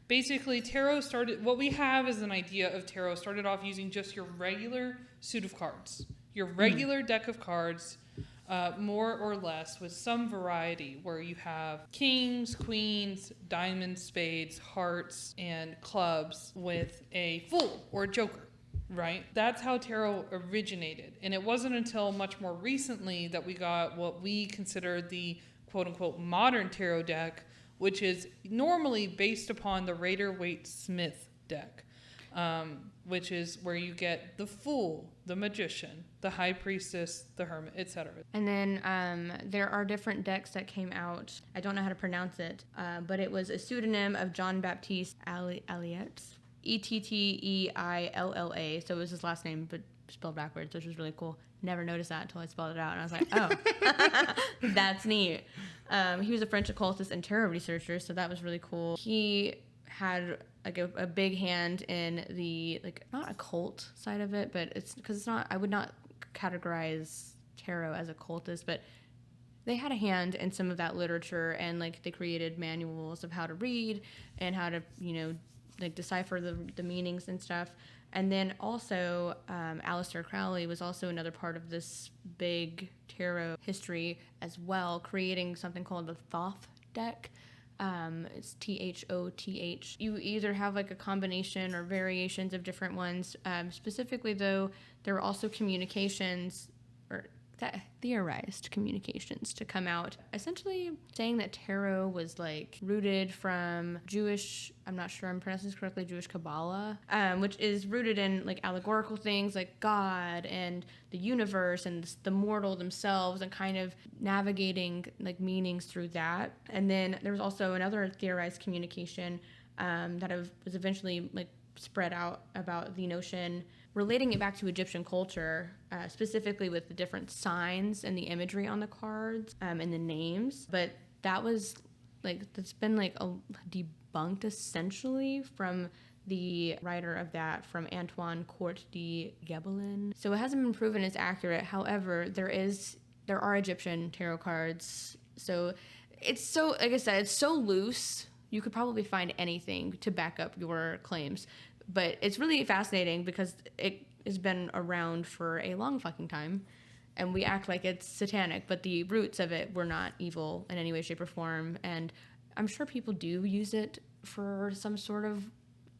basically tarot started. What we have is an idea of tarot started off using just your regular suit of cards, your regular deck of cards. More or less with some variety, where you have kings, queens, diamonds, spades, hearts, and clubs with a fool or a joker, right? That's how tarot originated. And it wasn't until much more recently that we got what we consider the quote-unquote modern tarot deck, which is normally based upon the Rider-Waite-Smith deck. Which is where you get the Fool, the Magician, the High Priestess, the Hermit, etc. And then there are different decks that came out. I don't know how to pronounce it, but it was a pseudonym of John Baptiste Elliott, Etteilla. So it was his last name, but spelled backwards, which was really cool. Never noticed that until I spelled it out, and I was like, oh, that's neat. He was a French occultist and tarot researcher, so that was really cool. He had like a big hand in the not occult side of it, but it's because it's not. I would not categorize tarot as occultist, but they had a hand in some of that literature, and like they created manuals of how to read and how to decipher the meanings and stuff. And then also Aleister Crowley was also another part of this big tarot history as well, creating something called the Thoth deck. It's Thoth. You either have like a combination or variations of different ones. Specifically, though, there were also communications or theorized communications to come out, essentially saying that tarot was like rooted from Jewish, I'm not sure I'm pronouncing this correctly, Jewish Kabbalah, which is rooted in like allegorical things like God and the universe and the mortal themselves, and kind of navigating like meanings through that. And then there was also another theorized communication that was eventually like spread out about the notion, relating it back to Egyptian culture, specifically with the different signs and the imagery on the cards and the names. But that was that's been debunked essentially from the writer of that, from Antoine Court de Gebelin. So it hasn't been proven as accurate. However, there are Egyptian tarot cards. So it's so, like I said, it's so loose. You could probably find anything to back up your claims. But it's really fascinating because it has been around for a long fucking time, and we act like it's satanic, but the roots of it were not evil in any way, shape, or form. And I'm sure people do use it for some sort of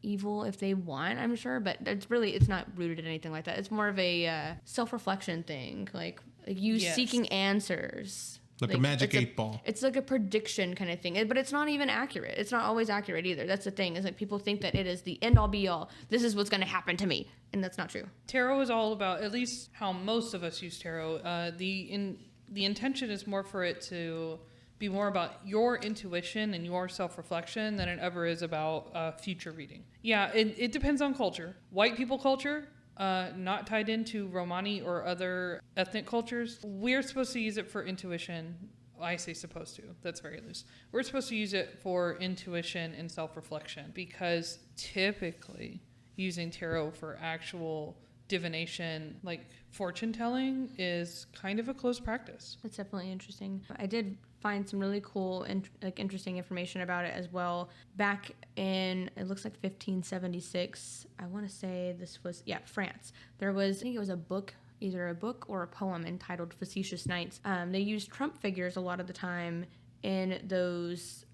evil if they want, I'm sure, but it's not rooted in anything like that. It's more of a self-reflection thing, like you seeking answers. Like a magic 8-ball. It's like a prediction kind of thing, but it's not even accurate. It's not always accurate either. That's the thing. Is like people think that it is the end all be all. This is what's going to happen to me, and that's not true. Tarot is all about, at least how most of us use tarot. The intention is more for it to be more about your intuition and your self-reflection than it ever is about future reading. Yeah, it depends on culture. White people culture. Not tied into Romani or other ethnic cultures. We're supposed to use it for intuition. I say supposed to. That's very loose. We're supposed to use it for intuition and self-reflection because typically using tarot for actual divination, like fortune telling, is kind of a close practice. That's definitely interesting. I did find some really cool and interesting information about it as well. Back in, it looks like 1576, I want to say this was, France. There was, I think it was a book, either a book or a poem entitled Facetious Nights. They used Trump figures a lot of the time in those,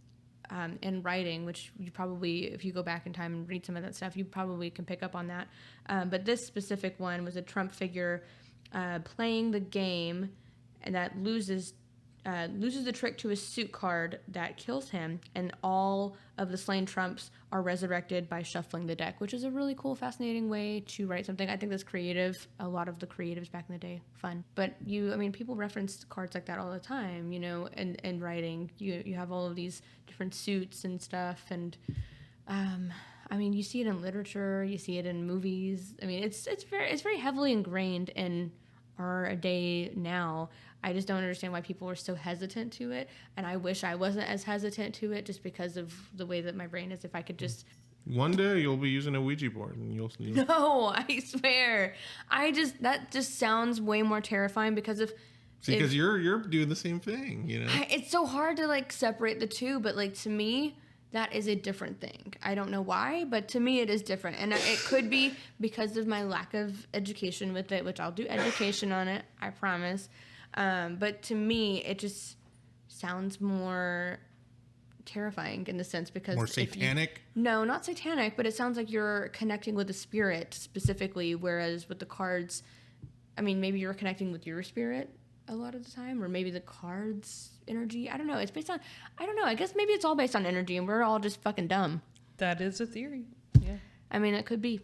in writing, which you probably, if you go back in time and read some of that stuff, you probably can pick up on that. But this specific one was a Trump figure playing the game and that loses the trick to his suit card that kills him, and all of the slain Trumps are resurrected by shuffling the deck, which is a really cool, fascinating way to write something. I think that's creative. A lot of the creatives back in the day, fun. But people reference cards like that all the time, in writing. You have all of these different suits and stuff, and you see it in literature, you see it in movies. It's very heavily ingrained in our day now. I just don't understand why people are so hesitant to it, and I wish I wasn't as hesitant to it just because of the way that my brain is. If I could just... One day you'll be using a Ouija board and you'll No, I swear. That just sounds way more terrifying because of... because you're doing the same thing, It's so hard to separate the two, but to me, that is a different thing. I don't know why, but to me it is different. And it could be because of my lack of education with it, which I'll do education on it, I promise. But to me, it just sounds more terrifying in the sense because... More satanic? No, not satanic, but it sounds like you're connecting with a spirit specifically, whereas with the cards, maybe you're connecting with your spirit a lot of the time, or maybe the cards' energy. I don't know. It's based on... I don't know. I guess maybe it's all based on energy, and we're all just fucking dumb. That is a theory. Yeah. It could be.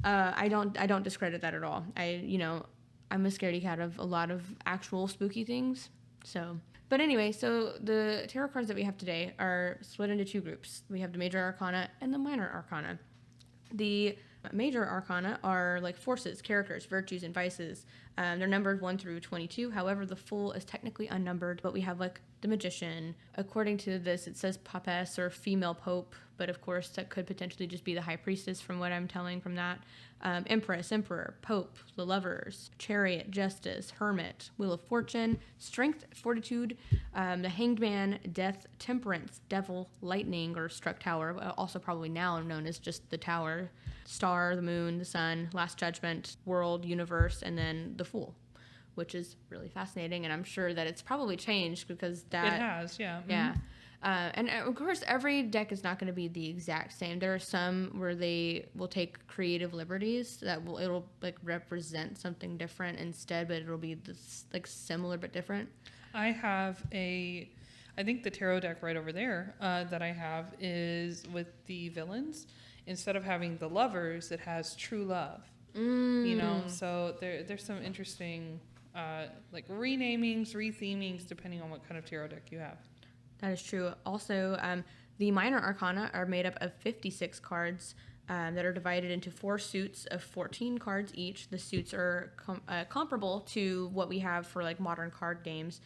I don't discredit that at all. I'm a scaredy cat of a lot of actual spooky things. But anyway, so the tarot cards that we have today are split into two groups. We have the major arcana and the minor arcana. The major arcana are like forces, characters, virtues, and vices. They're numbered 1 through 22. However, the full is technically unnumbered, but we have the magician. According to this, it says papess or female pope, but of course that could potentially just be the high priestess from what I'm telling from that. Empress, emperor, pope, the lovers, chariot, justice, hermit, wheel of fortune, strength, fortitude, the hanged man, death, temperance, devil, lightning, or struck tower, also probably now known as just the tower, star, the moon, the sun, last judgment, world, universe, and then the fool, which is really fascinating. And I'm sure that it's probably changed because that... It has, yeah. Yeah. Mm-hmm. And of course, every deck is not going to be the exact same. There are some where they will take creative liberties it'll represent something different instead, but it'll be this similar but different. I think the tarot deck right over there that I have is with the villains. Instead of having the lovers, it has true love. So there's some interesting renamings, rethemings, depending on what kind of tarot deck you have. That is true. Also, the minor arcana are made up of 56 cards that are divided into 4 suits of 14 cards each. The suits are comparable to what we have for modern card games.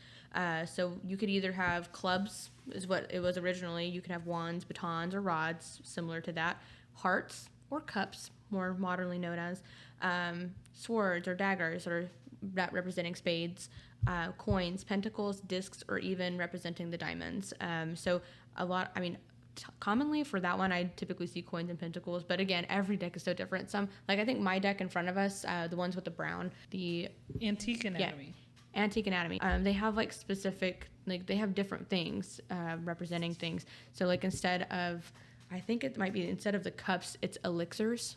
So you could either have clubs, is what it was originally. You could have wands, batons, or rods, similar to that. Hearts or cups, more modernly known as. Swords or daggers, or representing spades. Coins, pentacles, discs, or even representing the diamonds. So a lot, commonly for that one, I typically see coins and pentacles, but again, every deck is so different. Some, I think my deck in front of us, the ones with the brown, the Antique Anatomy. Yeah, Antique Anatomy. They have specific, they have different things representing things. So instead of I think it might be, instead of the cups, it's elixirs.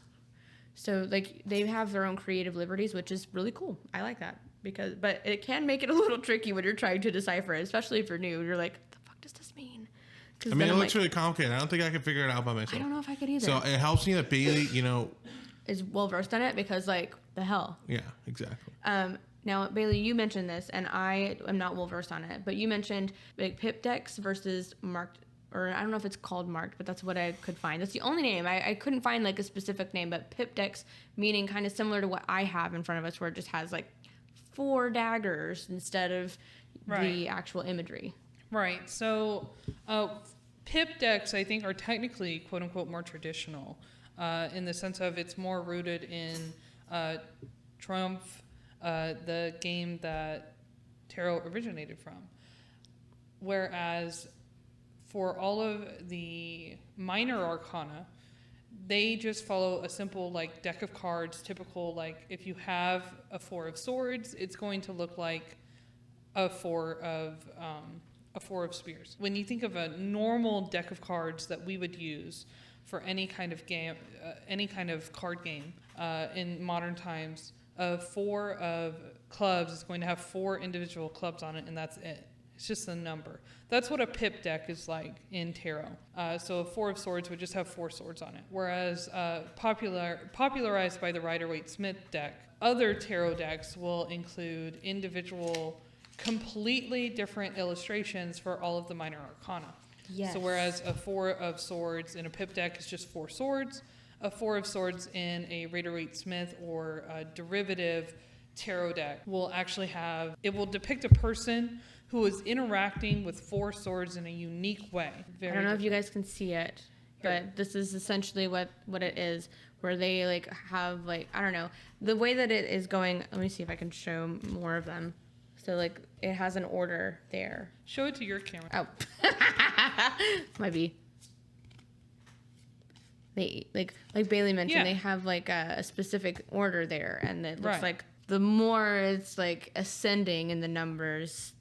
So like they have their own creative liberties, which is really cool. I like that but it can make it a little tricky when you're trying to decipher it, especially if you're new. You're like, what the fuck does this mean? I mean, it looks really complicated. I don't think I can figure it out by myself. I don't know if I could either. So it helps me that Bailey, is well versed on it, because like the hell. Yeah, exactly. Now Bailey, you mentioned this, and I am not well versed on it, but you mentioned like pip decks versus marked, or I don't know if it's called marked, but that's what I could find. That's the only name. I couldn't find like a specific name, but pip decks, meaning kind of similar to what I have in front of us, where it just has like 4 daggers instead of the actual imagery. Right. So pip decks, I think, are technically quote unquote more traditional in the sense of it's more rooted in Triumph, the game that tarot originated from. Whereas for all of the minor arcana, they just follow a simple like deck of cards, typical, like if you have a 4 of swords, it's going to look like a 4 of spears. When you think of a normal deck of cards that we would use for any kind of game, any kind of card game in modern times, a 4 of clubs is going to have 4 individual clubs on it, and that's it. It's just a number. That's what a pip deck is like in tarot. So a 4 of swords would just have 4 swords on it. Whereas popularized by the Rider-Waite-Smith deck, other tarot decks will include individual, completely different illustrations for all of the minor arcana. Yes. So whereas a 4 of swords in a pip deck is just 4 swords, a 4 of swords in a Rider-Waite-Smith or a derivative tarot deck will actually have, it will depict a person who is interacting with 4 swords in a unique way. I don't know if you guys can see it, but this is essentially what it is, where they like have like, I don't know, the way that it is going. Let me see if I can show more of them. So like it has an order there. Show it to your camera. Oh, might be. They like Bailey mentioned, they have like a specific order there, and it looks like the more it's like ascending in the numbers,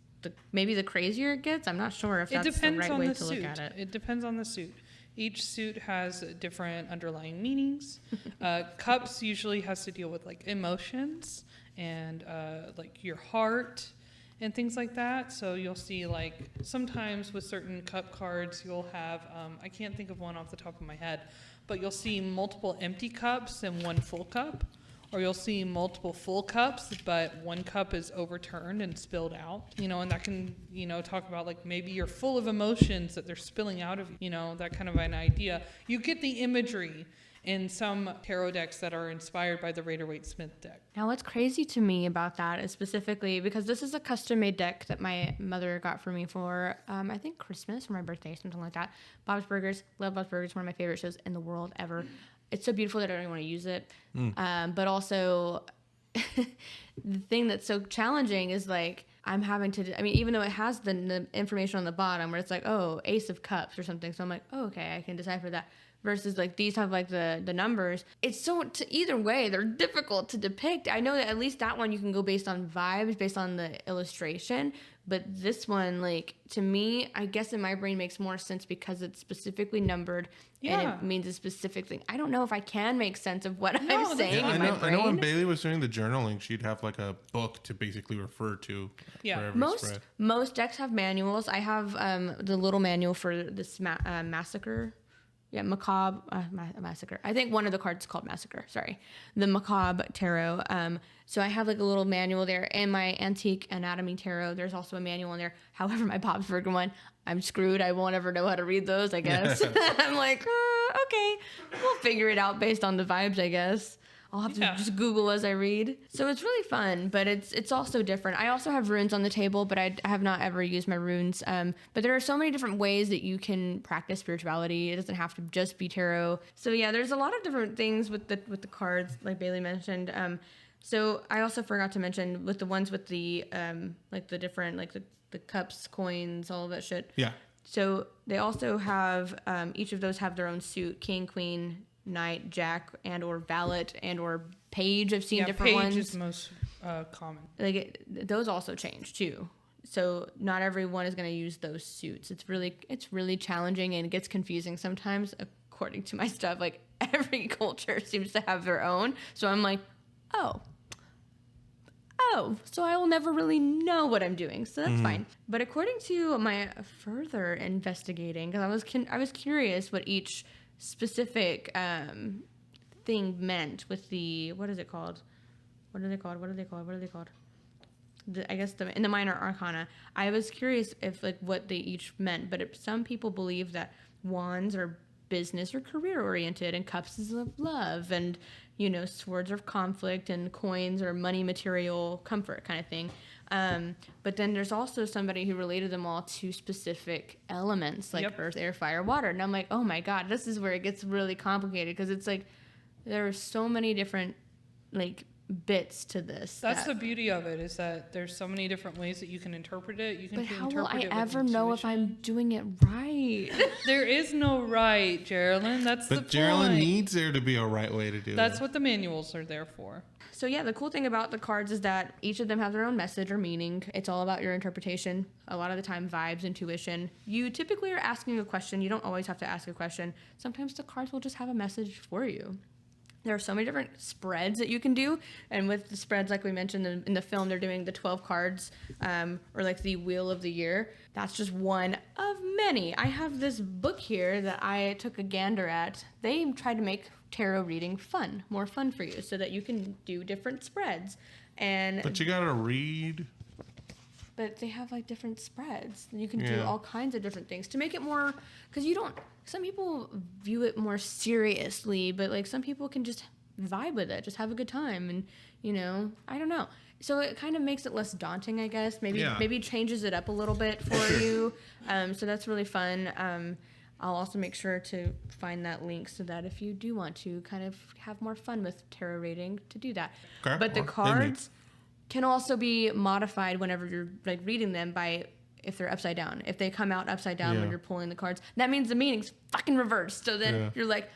maybe the crazier it gets. I'm not sure if that's the right way to look at it. It depends on the suit. Each suit has different underlying meanings. Cups usually has to deal with like emotions and like your heart and things like that. So you'll see like sometimes with certain cup cards, you'll have, I can't think of one off the top of my head, but you'll see multiple empty cups and 1 full cup. Or you'll see multiple full cups, but 1 cup is overturned and spilled out, and that can, talk about like maybe you're full of emotions that they're spilling out of you, that kind of an idea. You get the imagery in some tarot decks that are inspired by the Rider-Waite-Smith deck. Now, what's crazy to me about that is specifically because this is a custom-made deck that my mother got for me for, I think Christmas or my birthday, something like that. Bob's Burgers, love Bob's Burgers, one of my favorite shows in the world ever. It's so beautiful that I don't want to use it. But also, the thing that's so challenging is like I'm having to, even though it has the information on the bottom where it's like, oh, Ace of Cups or something. So I'm like, oh, okay, I can decipher that. Versus like these have like the numbers. It's so, either way, they're difficult to depict. I know that at least that one you can go based on vibes, based on the illustration. But this one, like, to me, I guess in my brain makes more sense because it's specifically numbered and it means a specific thing. I don't know if I can make sense of what I'm saying in my brain. I know when Bailey was doing the journaling, she'd have like a book to basically refer to for every spread. Most decks have manuals. I have the little manual for this massacre. Yeah, Macabre Massacre. I think one of the cards is called Massacre. Sorry, the Macabre Tarot. So I have like a little manual there, and my Antique Anatomy Tarot. There's also a manual in there. However, my Bob's Burger one, I'm screwed. I won't ever know how to read those. I guess I'm like, okay, we'll figure it out based on the vibes. I guess I'll have to just Google as I read. So it's really fun, but it's also different. I also have runes on the table, but I have not ever used my runes. But there are so many different ways that you can practice spirituality. It doesn't have to just be tarot. So yeah, there's a lot of different things with the cards, like Bailey mentioned. So I also forgot to mention with the ones with the like the different, like the cups, coins, all of that shit. Yeah. So they also have each of those have their own suit: king, queen, knight, jack, and or valet, and or page. I've seen different ones. Page is most common. Like those also change too. So not everyone is going to use those suits. It's really challenging and it gets confusing sometimes. according to my stuff. Like, every culture seems to have their own. So I'm like, oh, so I will never really know what I'm doing. So that's fine. But according to my further investigating, because I was curious what each specific thing meant with the, what is it called? What are they called? I guess in the minor arcana. I was curious if like what they each meant, but some people believe that wands are business or career oriented, and cups is of love, and swords are conflict, and coins are money, material, comfort kind of thing. But then there's also somebody who related them all to specific elements like earth, air, fire, water. And I'm like, oh my God, this is where it gets really complicated, because it's like there are so many different like bits to this. That's the beauty of it, is that there's so many different ways that you can interpret it. You can But how will interpret I it with ever know if intuition. I'm doing it right? There is no right, Jeralyn. That's the But point. Jeralyn needs there to be a right way to do it. That's what the manuals are there for. So yeah, the cool thing about the cards is that each of them have their own message or meaning. It's all about your interpretation. A lot of the time, vibes, intuition. You typically are asking a question. You don't always have to ask a question. Sometimes the cards will just have a message for you. There are so many different spreads that you can do. And with the spreads, like we mentioned in the film, they're doing the 12 cards, or like the Wheel of the Year. That's just one of many. I have this book here that I took a gander at. They tried to make tarot reading more fun for you, so that you can do different spreads. But you gotta read. But they have like different spreads. You can do all kinds of different things to make it more, because some people view it more seriously, but like some people can just vibe with it, just have a good time. And, I don't know. So it kind of makes it less daunting, I guess. Maybe changes it up a little bit for you. So that's really fun. I'll also make sure to find that link so that if you do want to kind of have more fun with tarot reading, to do that. Okay. But the cards can also be modified whenever you're like reading them by if they're upside down. If they come out upside down when you're pulling the cards, that means the meaning's fucking reversed. So then you're like,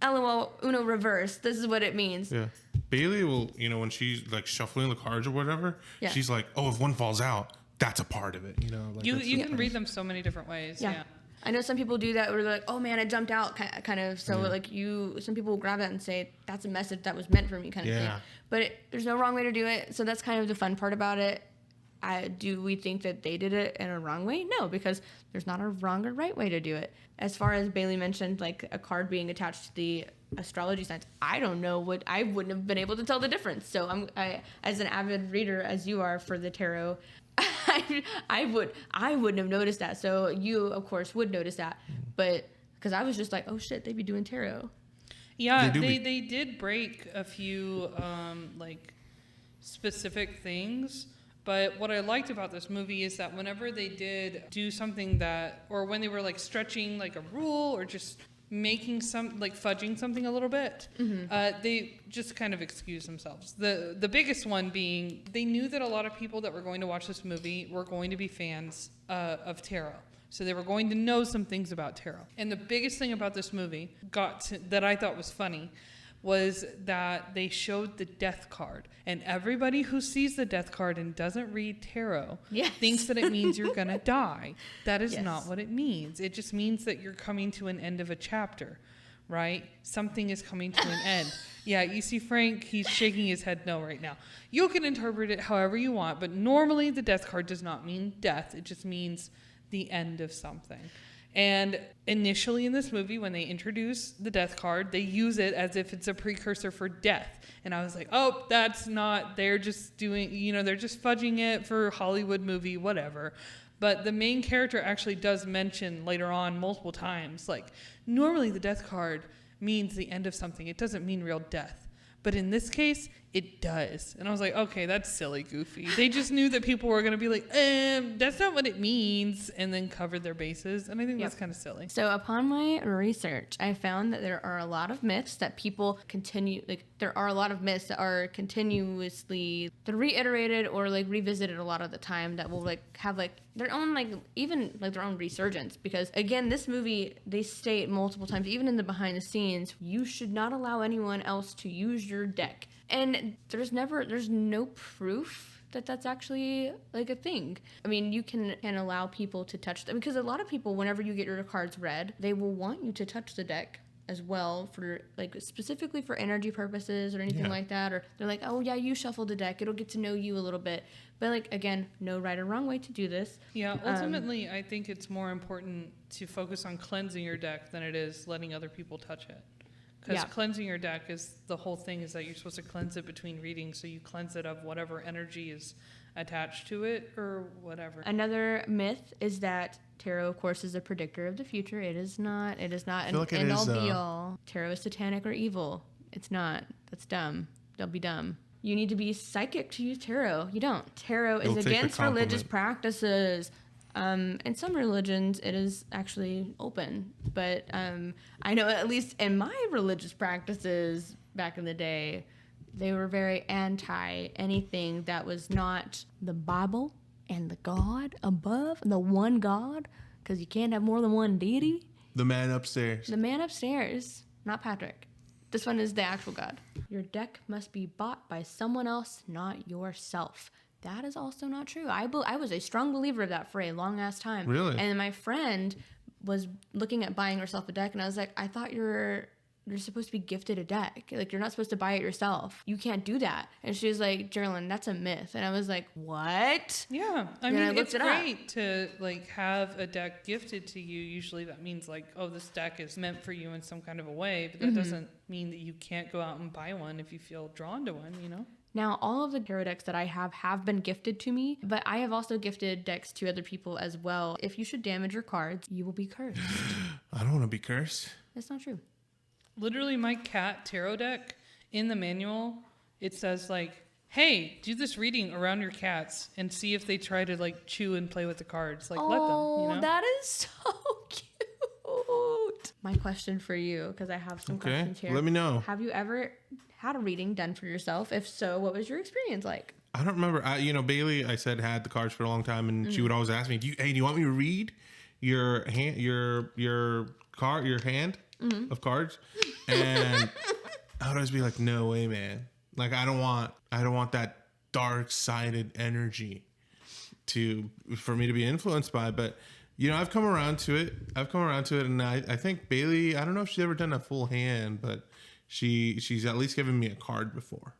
LOL, Uno reverse. This is what it means. Yeah. Bailey will, when she's like shuffling the cards or whatever, she's like, oh, if one falls out, that's a part of it. Like You can read them so many different ways. Yeah. I know some people do that where they're like, oh man, it jumped out kind of. So like some people will grab that and say, that's a message that was meant for me kind of thing. But there's no wrong way to do it. So that's kind of the fun part about it. Do we think that they did it in a wrong way? No, because there's not a wrong or right way to do it. As far as Bailey mentioned, like a card being attached to the astrology signs, I don't know I wouldn't have been able to tell the difference. So I as an avid reader as you are for the tarot, I wouldn't have noticed that. So you, of course, would notice that. But because I was just like, oh shit, they be doing tarot. Yeah, they did break a few like specific things. But what I liked about this movie is that whenever they did do something or when they were like stretching like a rule or just making fudging something a little bit, they just kind of excused themselves. The biggest one being they knew that a lot of people that were going to watch this movie were going to be fans of tarot. So they were going to know some things about tarot. And the biggest thing about this movie that I thought was funny was that they showed the death card. And everybody who sees the death card and doesn't read tarot thinks that it means you're going to die. That is not what it means. It just means that you're coming to an end of a chapter, right? Something is coming to an end. Yeah, you see Frank, he's shaking his head no right now. You can interpret it however you want, but normally the death card does not mean death. It just means the end of something. And initially in this movie, when they introduce the death card, they use it as if it's a precursor for death. And I was like, oh, that's not, they're just doing, they're just fudging it for Hollywood movie, whatever. But the main character actually does mention later on multiple times, like, normally the death card means the end of something. It doesn't mean real death. But in this case, it does. And I was like, okay, that's silly, goofy. They just knew that people were going to be like, that's not what it means, and then covered their bases. And I think that's kind of silly. So upon my research, I found that there are a lot of myths that people there are a lot of myths that are continuously reiterated or like revisited a lot of the time that will like have like their own their own resurgence. Because again, this movie, they state multiple times, even in the behind the scenes, you should not allow anyone else to use your deck. And there's no proof that that's actually like a thing. I mean, you can allow people to touch them, because a lot of people, whenever you get your cards read, they will want you to touch the deck as well for like specifically for energy purposes or anything Yeah. like that. Or they're like, oh yeah, you shuffle the deck, it'll get to know you a little bit. But like again, no right or wrong way to do this. Yeah, ultimately, I think it's more important to focus on cleansing your deck than it is letting other people touch it. Because cleansing your deck is the whole thing is that you're supposed to cleanse it between readings, so you cleanse it of whatever energy is attached to it or whatever. Another myth is that tarot, of course, is a predictor of the future. It is not. It is not an like it end all is, be all. Tarot is satanic or evil. It's not. That's dumb. Don't be dumb. You need to be psychic to use tarot. You don't. Tarot You'll is take the against religious compliment. practices. In some religions, it is actually open. But I know at least in my religious practices back in the day, they were very anti anything that was not the Bible and the God above, the one God, because you can't have more than one deity. The man upstairs. The man upstairs, not Patrick. This one is the actual God. Your deck must be bought by someone else, not yourself. That is also not true. I was a strong believer of that for a long ass time. Really? And my friend was looking at buying herself a deck, and I was like, I thought you're supposed to be gifted a deck. Like, you're not supposed to buy it yourself. You can't do that. And she was like, Jeralyn, that's a myth. And I was like, what? Yeah, I Then I mean, looked it's it up. great to like have a deck gifted to you. Usually that means like, oh, this deck is meant for you in some kind of a way, but that doesn't mean that you can't go out and buy one if you feel drawn to one, you know? Now, all of the tarot decks that I have been gifted to me, but I have also gifted decks to other people as well. If you should damage your cards, you will be cursed. I don't want to be cursed. That's not true. Literally, my cat tarot deck, in the manual, it says like, hey, do this reading around your cats and see if they try to like chew and play with the cards. Like, let them, you know? That is so cute. My question for you, because I have some questions here. Let me know. Have you ever had a reading done for yourself? If so, what was your experience like? I don't remember. Bailey, I said, had the cards for a long time, and she would always ask me, do you want me to read your hand, your hand of cards? And I would always be like, no way, man. Like, I don't want that dark-sided energy for me to be influenced by. But I've come around to it. And I think Bailey, I don't know if she's ever done a full hand, but she's at least given me a card before.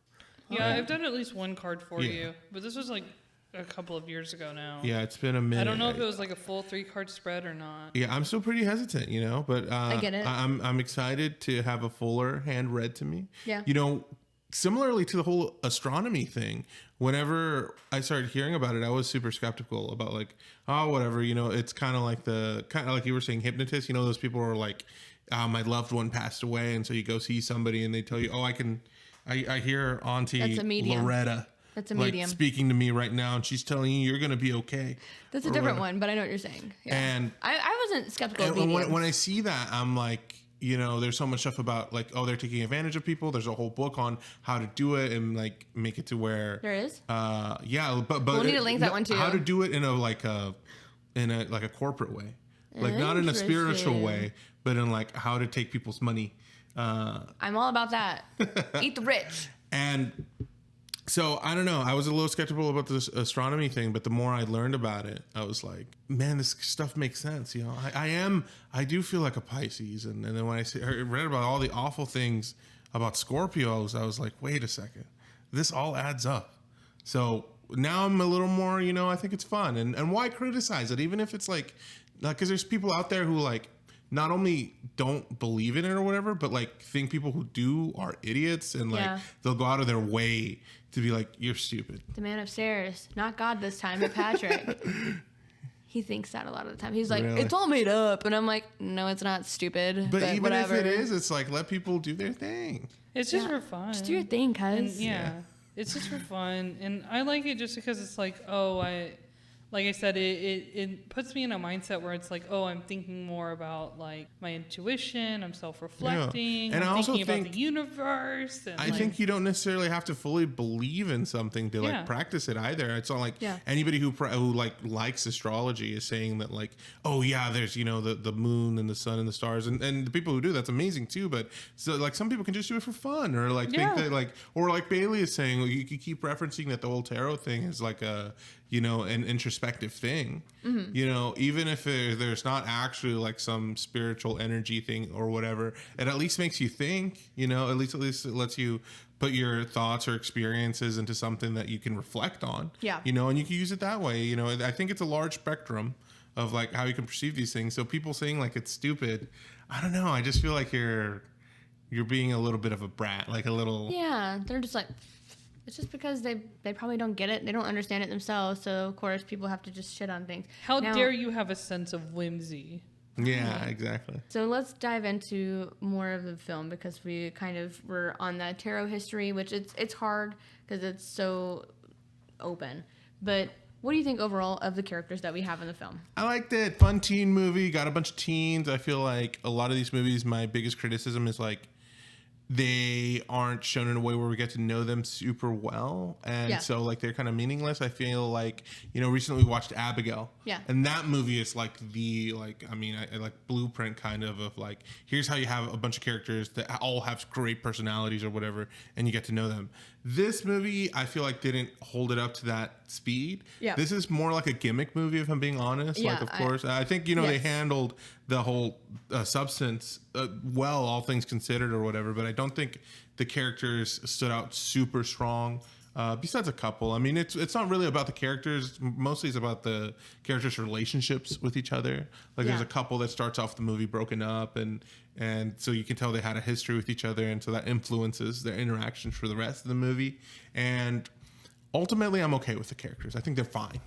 Yeah, I've done at least one card for you, but this was like a couple of years ago now. Yeah, it's been a minute. I don't know if it was like a full 3-card spread or not. Yeah, I'm still pretty hesitant, but I get it. I'm excited to have a fuller hand read to me. Yeah. Similarly to the whole astronomy thing, whenever I started hearing about it, I was super skeptical about like, oh, whatever, it's kind of like you were saying, hypnotists, those people are like, my loved one passed away. And so you go see somebody and they tell you, oh, I hear Auntie That's a medium. Loretta. That's a like medium. Speaking to me right now, and she's telling you you're going to be okay. That's a different one, but I know what you're saying. Yeah. And I wasn't skeptical of and mediums. when I see that, I'm like, there's so much stuff about like, oh, they're taking advantage of people. There's a whole book on how to do it and like make it to where There is? Yeah, but We'll need to link that one too. How to do it in a corporate way, like not in a spiritual Interesting. way, but in like how to take people's money. I'm all about that. Eat the rich. And so I don't know. I was a little skeptical about this astronomy thing, but the more I learned about it, I was like, man, this stuff makes sense. I do feel like a Pisces. And then when I read about all the awful things about Scorpios, I was like, wait a second, this all adds up. So now I'm a little more, I think it's fun. And why criticize it? Even if it's like, because there's people out there who like, not only don't believe in it or whatever, but like think people who do are idiots and like they'll go out of their way to be like, you're stupid. The man upstairs, not God this time, but Patrick. He thinks that a lot of the time. He's like, Really? it's all made up. And I'm like, no, it's not stupid. But even whatever. if it is, it's like, let people do their thing. It's just for fun. Just do your thing, And cuz. it's just for fun. And I like it just because it's like, like I said, it puts me in a mindset where it's like, oh, I'm thinking more about like my intuition. I'm self-reflecting. Yeah. And I'm I also thinking about think- the universe. And I think you don't necessarily have to fully believe in something to like Yeah. practice it either. It's not like Yeah. anybody who likes astrology is saying that like, oh yeah, there's the moon and the sun and the stars, and the people who do that's amazing too. But so like some people can just do it for fun, or like think that like, or like Bailey is saying, you keep referencing that the whole tarot thing is like an introspective thing. Even if there's not actually like some spiritual energy thing or whatever, it at least makes you think, at least it lets you put your thoughts or experiences into something that you can reflect on. Yeah. And you can use it that way. I think it's a large spectrum of like how you can perceive these things. So people saying like it's stupid, I don't know. I just feel like you're being a little bit of a brat, like a little. Yeah, they're just like, it's just because they probably don't get it. They don't understand it themselves. So of course people have to just shit on things. How dare you have a sense of whimsy? Yeah, exactly. So let's dive into more of the film because we kind of were on the tarot history, which it's hard because it's so open. But what do you think overall of the characters that we have in the film? I liked it. Fun teen movie. Got a bunch of teens. I feel like a lot of these movies, my biggest criticism is like they aren't shown in a way where we get to know them super well. And so like they're kind of meaningless. I feel like, recently we watched Abigail. Yeah. And that movie is like I like blueprint kind of like, here's how you have a bunch of characters that all have great personalities or whatever, and you get to know them. This movie, I feel like didn't hold it up to that speed. Yeah. This is more like a gimmick movie, if I'm being honest. Yeah, like, of course, I think, they handled the whole substance well, all things considered or whatever, but I don't think the characters stood out super strong. Besides a couple. I mean, it's not really about the characters. Mostly it's about the characters' relationships with each other. Like there's a couple that starts off the movie broken up, and so you can tell they had a history with each other, and so that influences their interactions for the rest of the movie. And ultimately, I'm okay with the characters. I think they're fine.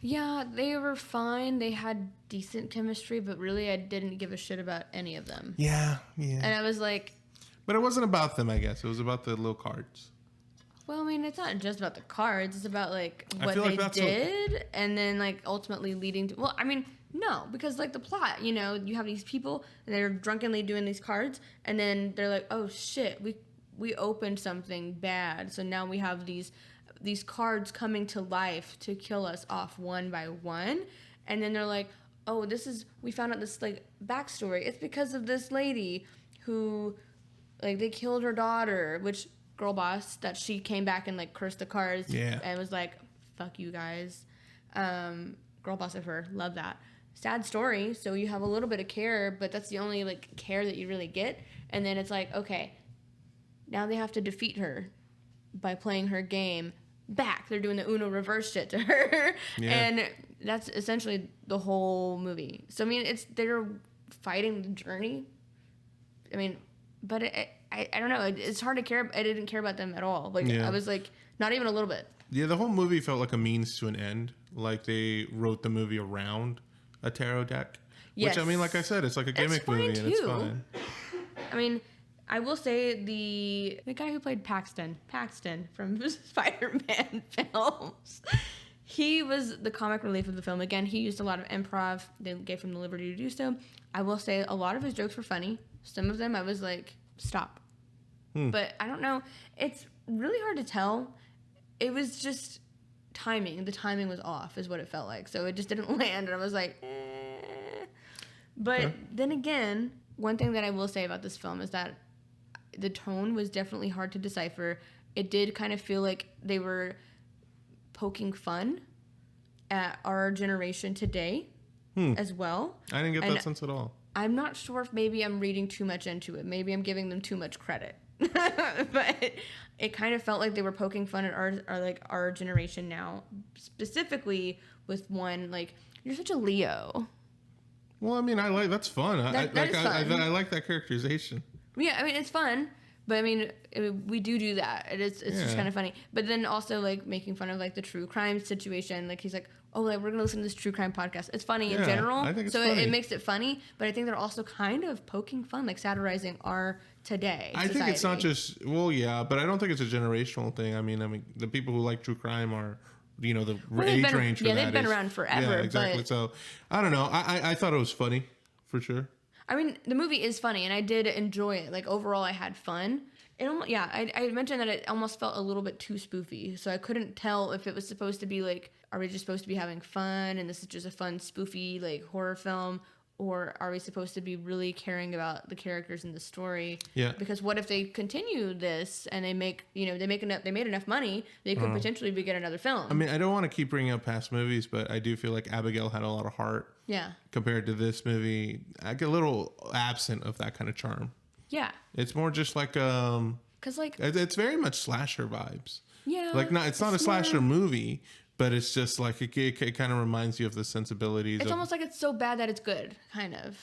Yeah, they were fine. They had decent chemistry, but really I didn't give a shit about any of them. Yeah. And I was like... But it wasn't about them, I guess. It was about the little cards. Well, I mean, it's not just about the cards. It's about, like, what they did and then, like, ultimately leading to... Well, I mean, no, because, like, the plot, you have these people, and they're drunkenly doing these cards, and then they're like, oh, shit, we opened something bad, so now we have these cards coming to life to kill us off one by one, and then they're like, oh, we found out this, like, backstory. It's because of this lady who, like, they killed her daughter, which... girl boss that she came back and like cursed the cards and was like, fuck you guys. Girl boss of her. Love that. Sad story. So you have a little bit of care, but that's the only like care that you really get. And then it's like, okay, now they have to defeat her by playing her game back. They're doing the Uno reverse shit to her. And that's essentially the whole movie. So I mean, they're fighting the journey. I mean, but I don't know. It's hard to care. I didn't care about them at all. Like I was like, not even a little bit. Yeah, the whole movie felt like a means to an end. Like they wrote the movie around a tarot deck. Yes. Which I mean, like I said, it's like a gimmick movie, and it's fine. I mean, I will say the guy who played Paxton from Spider-Man films. He was the comic relief of the film. Again, he used a lot of improv. They gave him the liberty to do so. I will say a lot of his jokes were funny. Some of them I was like, stop. But I don't know. It's really hard to tell. It was just timing. The timing was off is what it felt like. So it just didn't land. And I was like, eh. But then again, one thing that I will say about this film is that the tone was definitely hard to decipher. It did kind of feel like they were poking fun at our generation today as well. I didn't get that sense at all. I'm not sure if maybe I'm reading too much into it. Maybe I'm giving them too much credit. But it kind of felt like they were poking fun at our generation now, specifically with one like, you're such a Leo. Well, I mean, that's fun. That is fun. I like that characterization. Yeah, I mean, it's fun. But I mean, we do that. It's just kind of funny. But then also like making fun of like the true crime situation. Like he's like, oh, like we're gonna listen to this true crime podcast. It's funny in general. I think it's so funny. It makes it funny. But I think they're also kind of poking fun, like satirizing our today. I think it's not just but I don't think it's a generational thing. I mean, the people who like true crime are. The age range for that. Yeah, they've been around forever. Yeah, exactly. But, so I don't know. I thought it was funny for sure. I mean, the movie is funny, and I did enjoy it. Like, overall, I had fun. I mentioned that it almost felt a little bit too spoofy, so I couldn't tell if it was supposed to be, like, are we just supposed to be having fun, and this is just a fun, spoofy, like, horror film, or are we supposed to be really caring about the characters in the story? Yeah. Because what if they continue this and they make, they made enough money, they could potentially get another film. I mean, I don't want to keep bringing up past movies, but I do feel like Abigail had a lot of heart. Yeah. Compared to this movie, I get a little absent of that kind of charm. Yeah. It's more just like because it's very much slasher vibes. Yeah. Like it's not a slasher movie, but it's just like it kind of reminds you of the sensibilities. It's almost like it's so bad that it's good, kind of.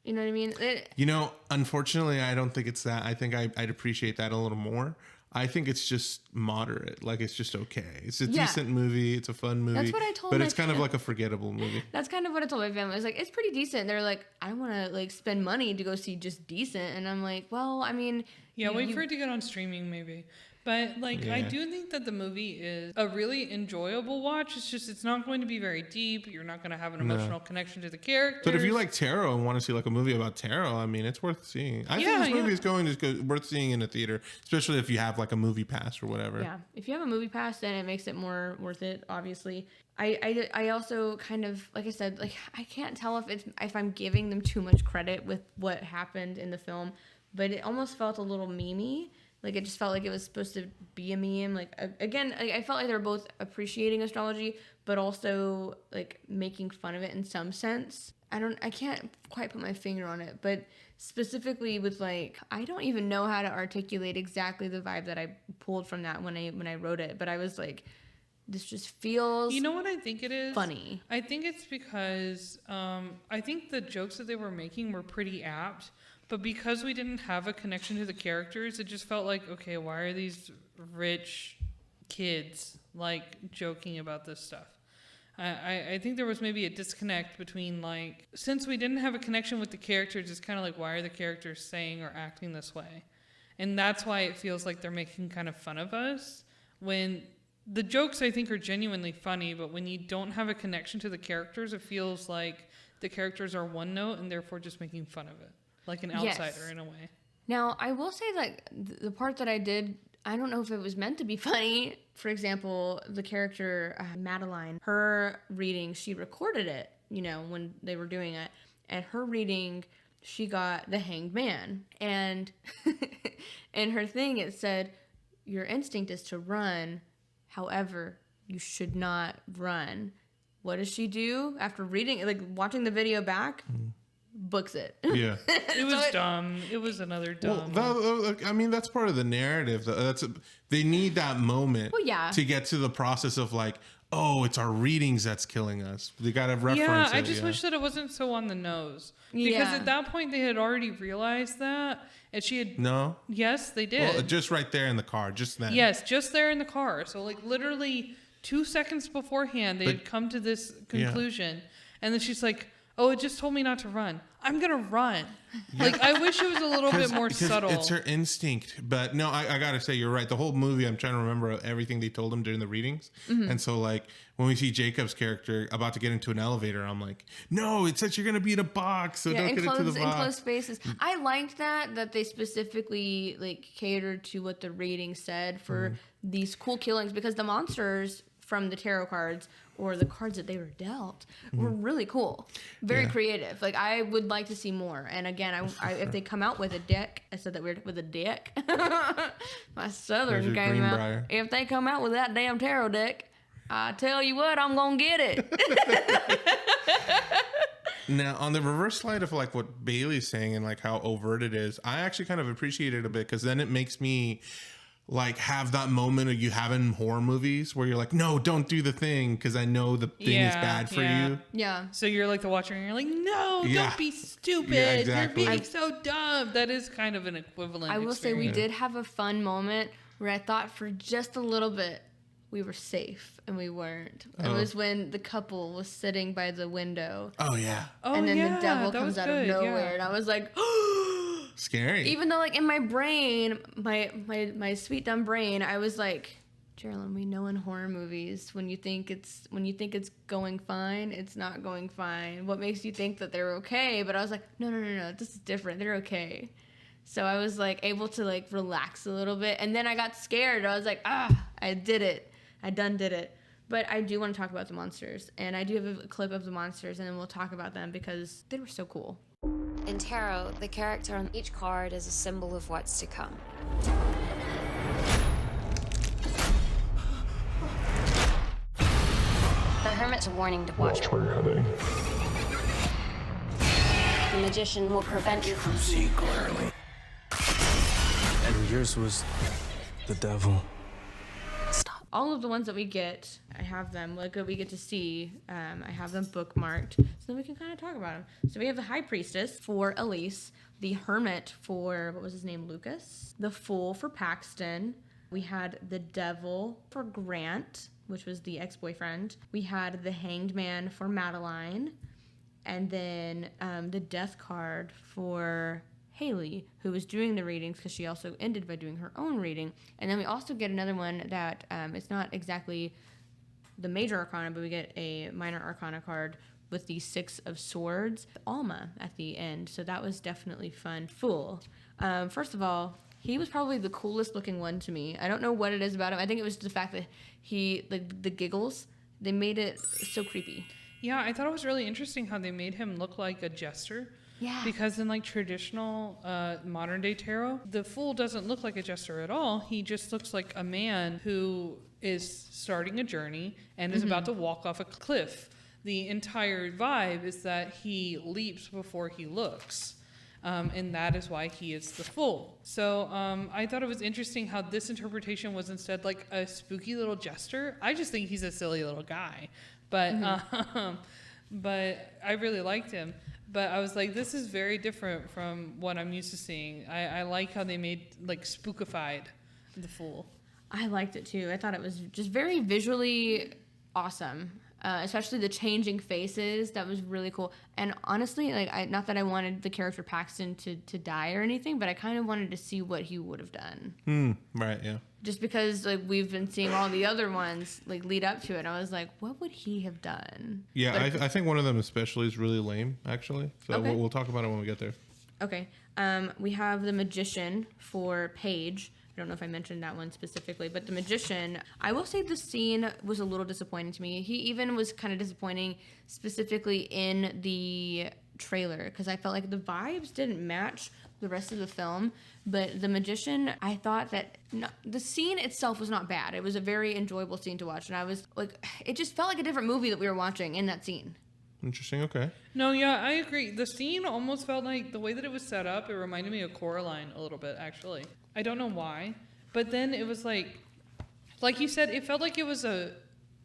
You know what I mean? Unfortunately, I don't think it's that. I think I'd appreciate that a little more. I think it's just moderate. Like, it's just okay. It's a decent movie. It's a fun movie. That's what I told. But it's kind of like a forgettable movie. That's kind of what I told my family. I was like, it's pretty decent. They're like, I don't want to like spend money to go see just decent. And I'm like, well, I mean, yeah, wait for it to get on streaming maybe. But I do think that the movie is a really enjoyable watch. It's just, it's not going to be very deep. You're not going to have an emotional connection to the characters. But if you like tarot and want to see like a movie about tarot, I mean, it's worth seeing. I think this movie is worth seeing in a theater, especially if you have like a movie pass or whatever. Yeah, if you have a movie pass, then it makes it more worth it. Obviously, I also kind of, like I said, like I can't tell if I'm giving them too much credit with what happened in the film, but it almost felt a little memey. Like, it just felt like it was supposed to be a meme. Like, again, I felt like they were both appreciating astrology, but also, like, making fun of it in some sense. I can't quite put my finger on it, but specifically with, like, I don't even know how to articulate exactly the vibe that I pulled from that when I wrote it. But I was like, this just feels You know what I think it is? funny. I think it's because I think the jokes that they were making were pretty apt. But because we didn't have a connection to the characters, it just felt like, okay, why are these rich kids like joking about this stuff? I think there was maybe a disconnect between like, since we didn't have a connection with the characters, it's kind of like, why are the characters saying or acting this way? And that's why it feels like they're making kind of fun of us. When the jokes I think are genuinely funny, but when you don't have a connection to the characters, it feels like the characters are one note and therefore just making fun of it. Like an outsider in a way. Now, I will say that the part that I did, I don't know if it was meant to be funny. For example, the character Madeline, her reading, she recorded it, when they were doing it. And her reading, she got the Hanged Man. And in her thing, it said, your instinct is to run. However, you should not run. What does she do after reading, like watching the video back? Books it. Yeah. It was dumb. It was another dumb. Well, I mean, that's part of the narrative. They need that moment to get to the process of like, oh, it's our readings that's killing us. They got to reference it. Yeah, I just wish that it wasn't so on the nose. Because at that point, they had already realized that. And she had... No? Yes, they did. Well, just right there in the car, just then. Yes, just there in the car. So like literally 2 seconds beforehand, they had come to this conclusion. And then she's like, oh, it just told me not to run. I'm going to run. Yeah. Like, I wish it was a little bit more subtle. It's her instinct. But no, I got to say, you're right. The whole movie, I'm trying to remember everything they told him during the readings. Mm-hmm. And so, like, when we see Jacob's character about to get into an elevator, I'm like, no, it says you're going to be in a box. So don't get into the box. In closed spaces. I liked that they specifically, like, catered to what the rating said for these cool killings. Because the monsters from the tarot cards or the cards that they were dealt were really cool. Very creative. Like, I would like to see more. And again, if they come out with a deck, I said that weird, with a deck. My southern came out. If they come out with that damn tarot deck, I tell you what, I'm going to get it. Now, on the reverse side of like what Bailey's saying and like how overt it is, I actually kind of appreciate it a bit because then it makes me like have that moment you have in horror movies where you're like, no, don't do the thing because I know the thing is bad for you. Yeah. So you're like the watcher and you're like, no, don't be stupid. Yeah, exactly. You're being so dumb. That is kind of an equivalent I will say we did have a fun moment where I thought for just a little bit we were safe and we weren't. It was when the couple was sitting by the window. Oh, yeah. And then the devil comes out of nowhere. And I was like, scary. Even though, like, in my brain, my sweet dumb brain, I was like, Jeralyn, we know in horror movies when you think it's going fine, it's not going fine. What makes you think that they're okay? But I was like, no, this is different. They're okay. So I was like able to like relax a little bit, and then I got scared. I was like, I did it. I done did it. But I do want to talk about the monsters, and I do have a clip of the monsters, and then we'll talk about them because they were so cool. In tarot, the character on each card is a symbol of what's to come. The Hermit's a warning to watch where you're heading. The Magician will prevent you from seeing clearly. And yours was the devil. All of the ones that we get, I have them, like we get to see, I have them bookmarked, so then we can kind of talk about them. So we have the High Priestess for Elise, the Hermit for, what was his name, Lucas, the Fool for Paxton, we had the Devil for Grant, which was the ex-boyfriend, we had the Hanged Man for Madeline, and then the Death card for Haley, who was doing the readings, because she also ended by doing her own reading. And then we also get another one that it's not exactly the major arcana, but we get a minor arcana card with the Six of Swords, Alma at the end. So that was definitely fun. Fool. First of all, he was probably the coolest looking one to me. I don't know what it is about him. I think it was the fact that he, like the giggles, they made it so creepy. Yeah, I thought it was really interesting how they made him look like a jester. Yeah. Because in like traditional modern day tarot, the Fool doesn't look like a jester at all. He just looks like a man who is starting a journey and is about to walk off a cliff. The entire vibe is that he leaps before he looks. And that is why he is the Fool. So I thought it was interesting how this interpretation was instead like a spooky little jester. I just think he's a silly little guy. But I really liked him. But I was like, this is very different from what I'm used to seeing. I like how they made, like, spookified the Fool. I liked it, too. I thought it was just very visually awesome. Especially the changing faces. That was really cool. And honestly, like, not that I wanted the character Paxton to die or anything, but I kind of wanted to see what he would have done. Right, yeah. Just because, like, we've been seeing all the other ones, like, lead up to it. I was like, what would he have done? Yeah, I think one of them especially is really lame, actually. So Okay. we'll talk about it when we get there. Okay. We have the Magician for Paige. I don't know if I mentioned that one specifically, but the Magician, I will say the scene was a little disappointing to me. He even was kind of disappointing specifically in the trailer because I felt like the vibes didn't match the rest of the film. But the Magician, I thought that the scene itself was not bad. It was a very enjoyable scene to watch. And I was like, it just felt like a different movie that we were watching in that scene. Interesting, okay. No, yeah, I agree. The scene almost felt like the way that it was set up, it reminded me of Coraline a little bit, actually. I don't know why. But then it was like you said, it felt like it was a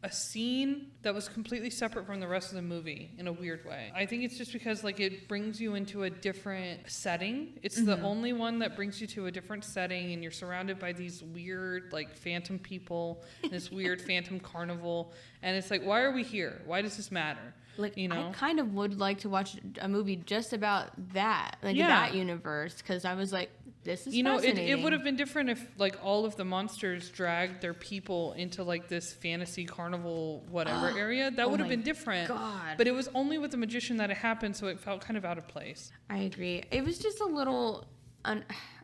scene that was completely separate from the rest of the movie in a weird way. I think it's just because like it brings you into a different setting. It's the only one that brings you to a different setting and you're surrounded by these weird like phantom people, this weird phantom carnival. And it's like, why are we here? Why does this matter? Like, you know? I kind of would like to watch a movie just about that, like that universe, because I was like, this is fascinating. It would have been different if like all of the monsters dragged their people into like this fantasy carnival whatever area. That would have been different. God. But it was only with the Magician that it happened, so it felt kind of out of place. I agree. It was just a little, I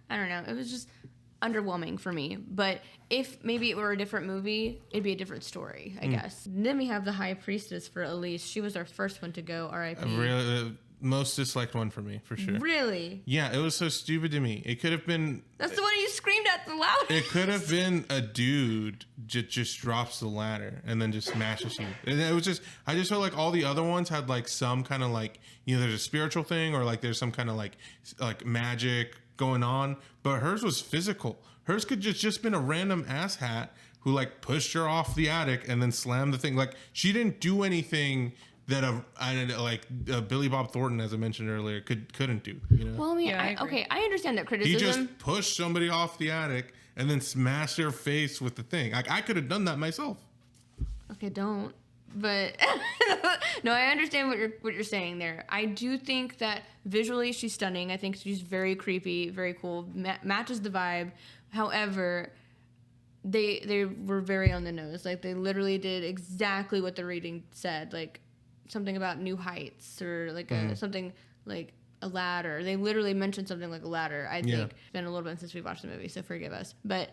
don't know. It was just underwhelming for me. But if maybe it were a different movie, it'd be a different story, I guess. Then we have the High Priestess for Elise. She was our first one to go, R.I.P. Really, most disliked one for me, for sure. Really? Yeah, it was so stupid to me. It could have been... That's the one you screamed at the loudest. It could have been a dude just drops the ladder and then just smashes you. And it was just... I just felt like all the other ones had like some kind of like... You know, there's a spiritual thing or like there's some kind of like magic going on. But hers was physical. Hers could just been a random asshat who like pushed her off the attic and then slammed the thing. Like she didn't do anything that Billy Bob Thornton, as I mentioned earlier, couldn't do. You know? Well, I mean, Yeah, I understand that criticism. He just pushed somebody off the attic and then smashed their face with the thing. Like I could have done that myself. Okay, don't. But no, I understand what you're saying there. I do think that visually she's stunning. I think she's very creepy, very cool, matches the vibe. However, they were very on the nose. Like they literally did exactly what the reading said. Like something about new heights or like something like a ladder. They literally mentioned something like a ladder. I think it's been a little bit since we watched the movie, so forgive us. But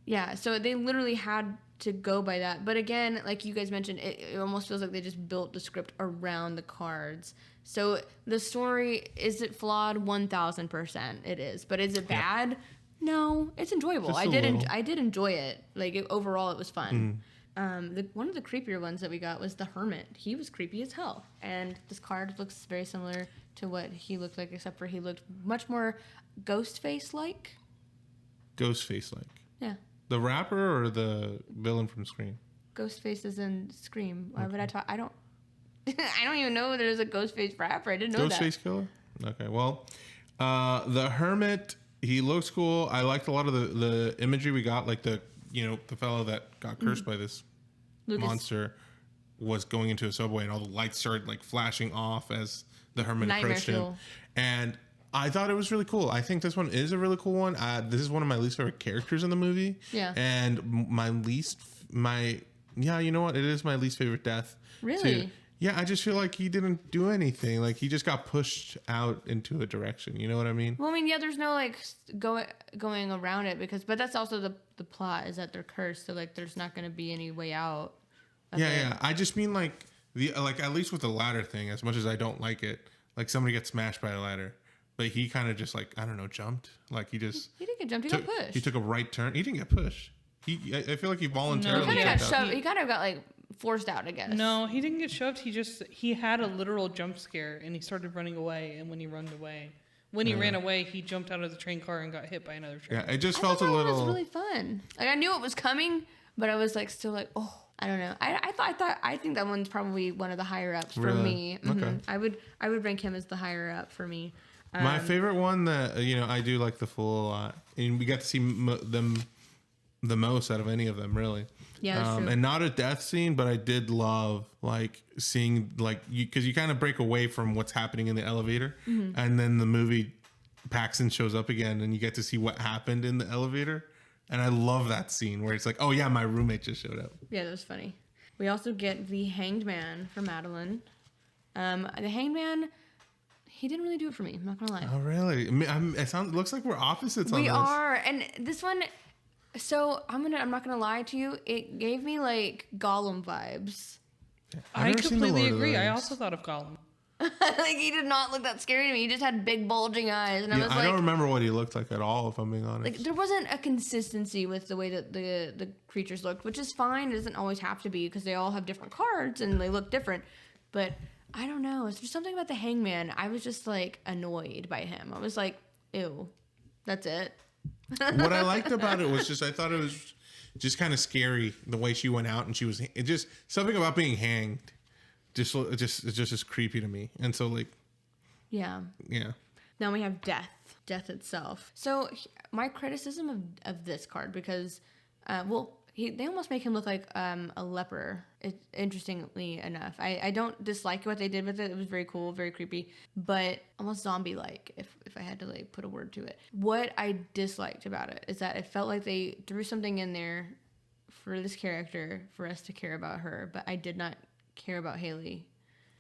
Yeah, so they literally had to go by that. But again, like you guys mentioned, it almost feels like they just built the script around the cards. So the story, is it flawed? 1,000% it is. But is it bad? No, it's enjoyable. Just I a little. I did enjoy it. Like overall, it was fun. One of the creepier ones that we got was the Hermit. He was creepy as hell. And this card looks very similar to what he looked like, except for he looked much more Ghostface-like. Ghostface-like. Yeah. The rapper or the villain from Scream? Ghostface is in Scream. Why would I talk? I don't. I don't even know there's a Ghostface rapper. I didn't know that. Ghostface Killer? Okay, well, the Hermit, he looks cool. I liked a lot of the imagery we got, like the fellow that got cursed by this Lucas. monster was going into a subway and all the lights started like flashing off as the Hermit Nightmare approached him. fuel. And I thought it was really cool. I think this one is a really cool one. This is one of my least favorite characters in the movie. Yeah. And you know what? It is my least favorite death. Really? Too. Yeah, I just feel like he didn't do anything. Like he just got pushed out into a direction. You know what I mean? Well, I mean, yeah, there's no like going around it but that's also the plot is that they're cursed, so like there's not going to be any way out. Yeah. I just mean like at least with the ladder thing. As much as I don't like it, like somebody gets smashed by a ladder, but he kind of just like I don't know jumped. Like he didn't get jumped. He got pushed. He took a right turn. He didn't get pushed. I feel like he voluntarily. He kind of got shoved. He kind of got like forced out, I guess. No, he didn't get shoved. He had a literal jump scare and he started running away. And when he ran away, he jumped out of the train car and got hit by another train. Yeah, it just felt a little. It was really fun. Like I knew it was coming, but I was like still like, oh, I don't know. I think that one's probably one of the higher ups for me. Mm-hmm. Okay. I would rank him as the higher up for me. My favorite one that I do like the Fool a lot, and we got to see them the most out of any of them, really. Yeah, that's true. And not a death scene, but I did love like seeing like because you kind of break away from what's happening in the elevator, and then the movie Paxton shows up again, and you get to see what happened in the elevator, and I love that scene where it's like, oh yeah, my roommate just showed up. Yeah, that was funny. We also get the Hanged Man for Madeline. The Hanged Man. He didn't really do it for me. I'm not gonna lie. Oh really? It looks like we're opposites on this. We are, and this one. So I'm not gonna lie to you. It gave me like Gollum vibes. I completely agree. I also thought of Gollum. Like he did not look that scary to me. He just had big bulging eyes, and I don't remember what he looked like at all. If I'm being honest, like there wasn't a consistency with the way that the creatures looked, which is fine. It doesn't always have to be because they all have different cards and they look different. But I don't know. It's just something about the Hangman. I was just like annoyed by him. I was like, ew, that's it. What I liked about it was just I thought it was just kind of scary the way she went out and she was just something about being hanged it's just creepy to me. And so like yeah. Now we have death itself. So my criticism of this card because they almost make him look like a leper. Interestingly enough, I don't dislike what they did with it. It was very cool, very creepy, but almost zombie-like. If I had to like put a word to it, what I disliked about it is that it felt like they threw something in there for this character for us to care about her, but I did not care about Haley.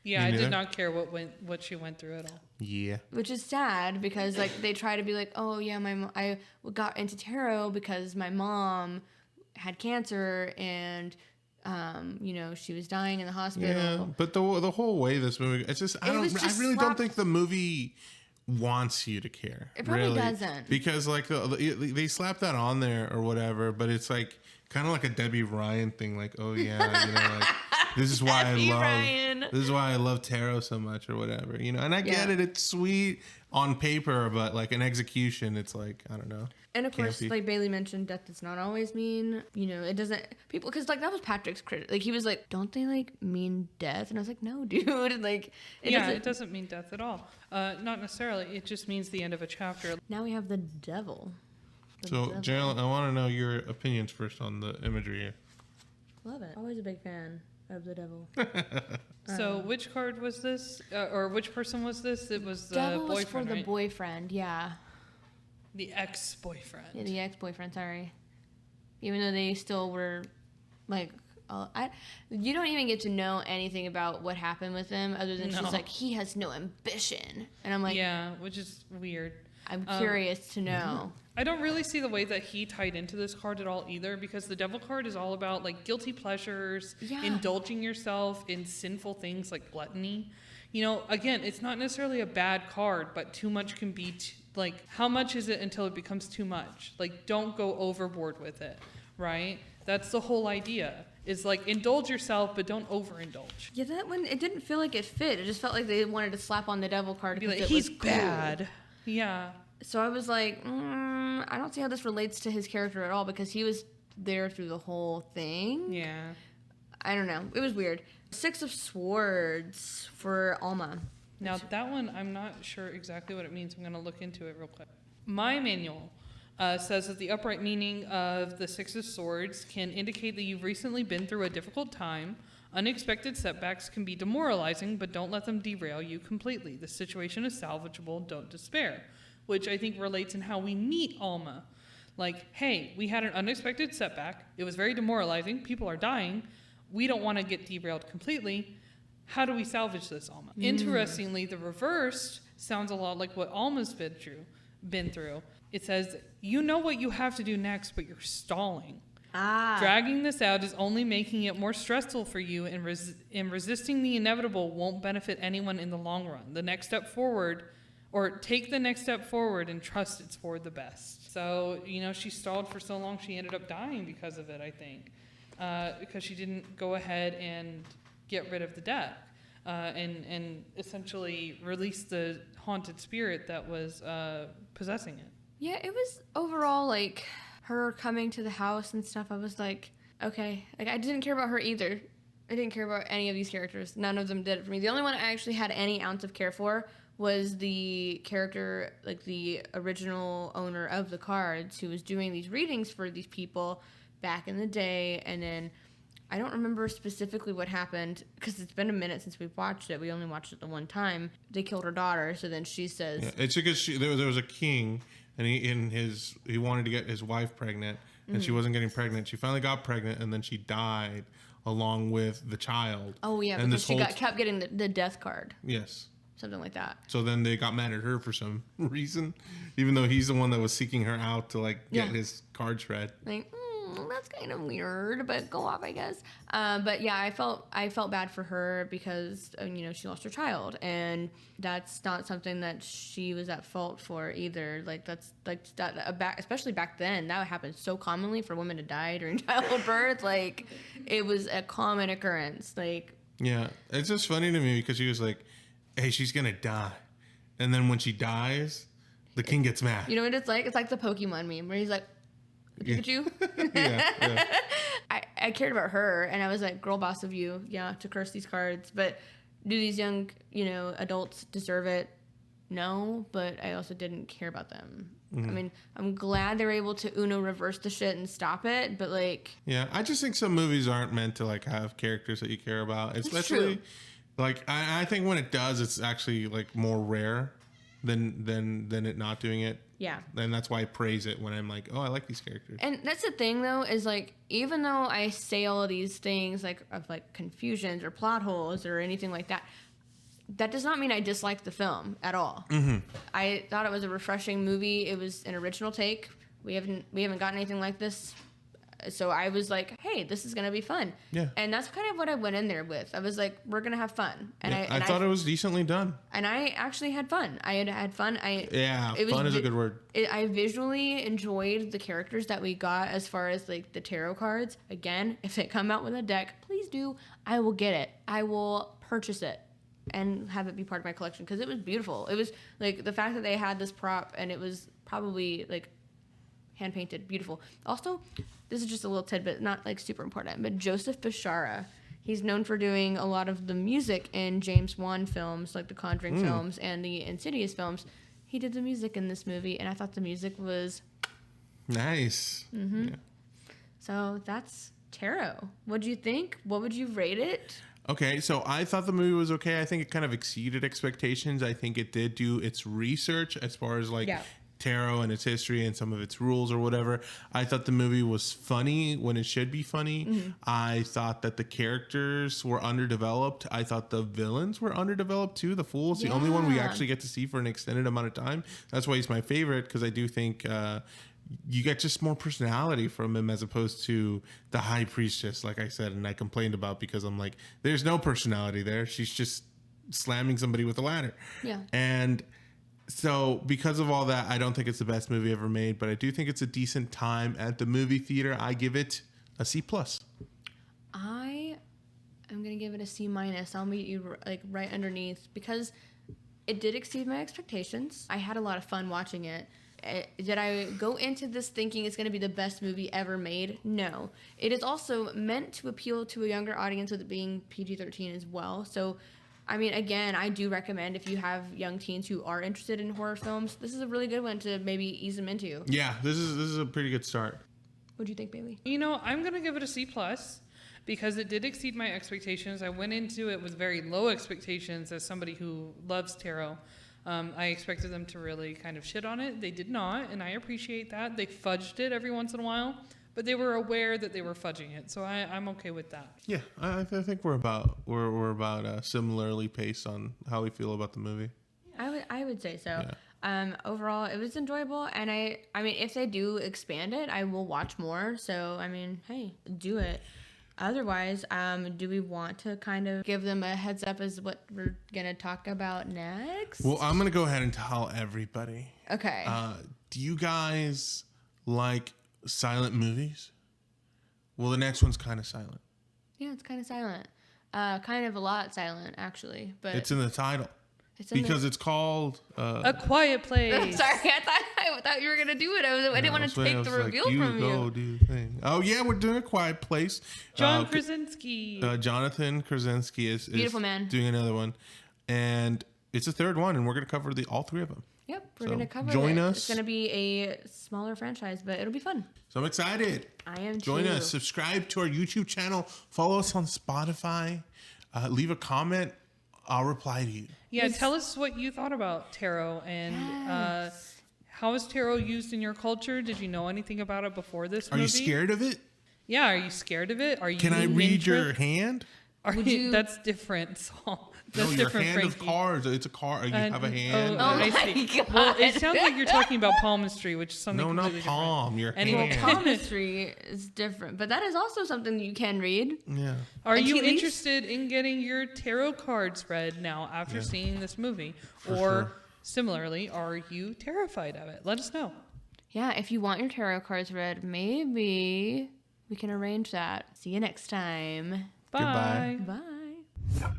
Yeah, I did not care what she went through at all. Yeah, which is sad because like they try to be like, oh yeah, I got into tarot because my mom had cancer and she was dying in the hospital. Yeah, but the whole way this movie, it's just I really don't think the movie wants you to care. It probably doesn't, because like they slap that on there or whatever, but it's like kind of like a Debbie Ryan thing, like oh yeah, like this is why I love tarot so much or whatever, and I get it, it's sweet on paper, but like in execution, it's like I don't know. And of course, like Bailey mentioned, death does not always mean, it doesn't, people, because like that was Patrick's critic. Like he was like, don't they like mean death? And I was like, no, dude. Like, it doesn't mean death at all. Not necessarily. It just means the end of a chapter. Now we have the devil. Jeralyn, I want to know your opinions first on the imagery here. Love it. Always a big fan of the devil. So which card was this? Or which person was this? It was the devil boyfriend, was for the boyfriend, yeah. The ex-boyfriend. Yeah, the ex-boyfriend, sorry. Even though they still were, like, you don't even get to know anything about what happened with him other than she's like, he has no ambition. And I'm like... Yeah, which is weird. I'm curious to know. I don't really see the way that he tied into this card at all either, because the devil card is all about like guilty pleasures, indulging yourself in sinful things like gluttony. You know, again, it's not necessarily a bad card, but too much can be like, how much is it until it becomes too much? Like, don't go overboard with it, right? That's the whole idea. Is like, indulge yourself, but don't overindulge. Yeah, that one, it didn't feel like it fit. It just felt like they wanted to slap on the devil card. Be like, it he's was cool. bad. Yeah. So I was like, I don't see how this relates to his character at all, because he was there through the whole thing. Yeah. I don't know. It was weird. 6 of Swords for Alma. Now, that one, I'm not sure exactly what it means. I'm going to look into it real quick. My manual says that the upright meaning of the 6 of Swords can indicate that you've recently been through a difficult time. Unexpected setbacks can be demoralizing, but don't let them derail you completely. The situation is salvageable. Don't despair. Which I think relates in how we meet Alma. Like, hey, we had an unexpected setback. It was very demoralizing. People are dying. We don't want to get derailed completely. How do we salvage this, Alma? Interestingly, the reverse sounds a lot like what Alma's been through. It says, you know what you have to do next, but you're stalling. Dragging this out is only making it more stressful for you, and resisting the inevitable won't benefit anyone in the long run. The next step forward, or take the next step forward and trust it's for the best. So, you know, she stalled for so long, she ended up dying because of it, I think. Because she didn't go ahead and get rid of the deck and essentially release the haunted spirit that was possessing it. Yeah, it was overall like her coming to the house and stuff. I was like, okay. Like, I didn't care about her either. I didn't care about any of these characters. None of them did it for me. The only one I actually had any ounce of care for was the character, like the original owner of the cards, who was doing these readings for these people back in the day. And then I don't remember specifically what happened, because it's been a minute since we've watched it. We only watched it the one time. They killed her daughter, so then she says... Yeah, it's because there was a king, and he wanted to get his wife pregnant, and she wasn't getting pregnant. She finally got pregnant, and then she died along with the child. Oh, yeah, and because she kept getting the death card. Yes. Something like that. So then they got mad at her for some reason, even though he's the one that was seeking her out to like get his cards read. Like, that's kind of weird, but go off, I guess. But yeah, I felt bad for her because you know, she lost her child, and that's not something that she was at fault for either. Like, that's like that especially back then, that happened so commonly for women to die during childbirth. Like, it was a common occurrence. Like, yeah, it's just funny to me because she was like, hey, she's gonna die, and then when she dies, the king gets mad. You know what it's like? It's like the Pokemon meme where he's like, Pikachu. Yeah. I cared about her, and I was like, girl boss of you, to curse these cards. But do these young, adults deserve it? No, but I also didn't care about them. I mean, I'm glad they were able to Uno reverse the shit and stop it, but like... Yeah, I just think some movies aren't meant to like have characters that you care about, especially... Like, I think when it does, it's actually like more rare than it not doing it. Yeah. And that's why I praise it when I'm like, oh, I like these characters. And that's the thing, though, is like, even though I say all of these things like of like confusions or plot holes or anything like that, that does not mean I dislike the film at all. I thought it was a refreshing movie. It was an original take. We haven't gotten anything like this. So I was like, hey, this is going to be fun. Yeah. And that's kind of what I went in there with. I was like, we're going to have fun. And I thought it was decently done. And I actually had fun. I had fun. Fun is a good word. I visually enjoyed the characters that we got as far as like the tarot cards. Again, if they come out with a deck, please do. I will get it. I will purchase it and have it be part of my collection because it was beautiful. It was like the fact that they had this prop and it was probably like hand painted, beautiful. Also, this is just a little tidbit, not like super important, but Joseph Bishara, he's known for doing a lot of the music in James Wan films, like the Conjuring films and the Insidious films. He did the music in this movie, and I thought the music was nice. Yeah. So that's Tarot. What'd you think? What would you rate it? Okay, so I thought the movie was okay. I think it kind of exceeded expectations. I think it did do its research as far as like tarot and its history and some of its rules or whatever. I thought the movie was funny when it should be funny. I thought that the characters were underdeveloped. I thought the villains were underdeveloped too. The Fool's the only one we actually get to see for an extended amount of time. That's why he's my favorite, because I do think you get just more personality from him as opposed to the high priestess, like I said, and I complained about because I'm like, there's no personality there. She's just slamming somebody with a ladder. Yeah. And so because of all that, I don't think it's the best movie ever made, but I do think it's a decent time at the movie theater. I give it a C+. I am gonna give it a C-. I'll meet you like right underneath because it did exceed my expectations. I had a lot of fun watching it. Did I go into this thinking it's going to be the best movie ever made? No. It is also meant to appeal to a younger audience with it being PG-13 as well. So, I mean, again, I do recommend if you have young teens who are interested in horror films, this is a really good one to maybe ease them into. Yeah, this is a pretty good start. What do you think, Bailey? You know, I'm going to give it a C+, because it did exceed my expectations. I went into it with very low expectations as somebody who loves tarot. I expected them to really kind of shit on it. They did not, and I appreciate that. They fudged it every once in a while, but they were aware that they were fudging it, so I'm okay with that. Yeah, I think we're about similarly paced on how we feel about the movie. I would say so. Yeah. Overall, it was enjoyable, and I mean, if they do expand it, I will watch more. So, I mean, hey, do it. Otherwise, do we want to kind of give them a heads up as what we're going to talk about next? Well, I'm going to go ahead and tell everybody. Okay. Do you guys like silent movies? Well, the next one's kind of silent. Yeah, it's kind of silent. Kind of a lot silent, actually. But it's in the title. It's called A Quiet Place. Sorry, I thought you were gonna do it. I didn't want to take the reveal from you. Go do the thing. Oh yeah, we're doing A Quiet Place. John Krasinski. Jonathan Krasinski is beautiful man doing another one, and it's a third one, and we're gonna cover all three of them. Yep, we're gonna cover. Join us. It's gonna be a smaller franchise, but it'll be fun. So I'm excited. I am too. Join us. Subscribe to our YouTube channel. Follow us on Spotify. Leave a comment. I'll reply to you. Yeah, tell us what you thought about tarot and how is tarot used in your culture? Did you know anything about it before this movie? Are you scared of it? Yeah, are you scared of it? Are you? Can I read your hand? That's different, Saul. That's your different, hand Frankie. of cards. It's a card. You have a hand. Oh I my see. God. Well, it sounds like you're talking about palmistry, which is something No, not completely palm. different. Your hand. Well, palmistry is different, but that is also something you can read. Yeah. Are And you tea leaves? interested in getting your tarot cards read now after seeing this movie? Or sure. similarly, are you terrified of it? Let us know. Yeah, if you want your tarot cards read, maybe we can arrange that. See you next time. Bye. Goodbye. Bye.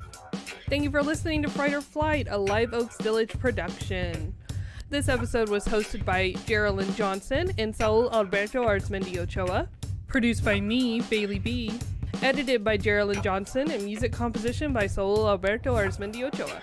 Thank you for listening to Fright or Flight, a Live Oaks Village production. This episode was hosted by Jeralyn Johnson and Saul Alberto Arzmendi Ochoa. Produced by me, Bailey B. Edited by Jeralyn Johnson and music composition by Saul Alberto Arzmendi Ochoa.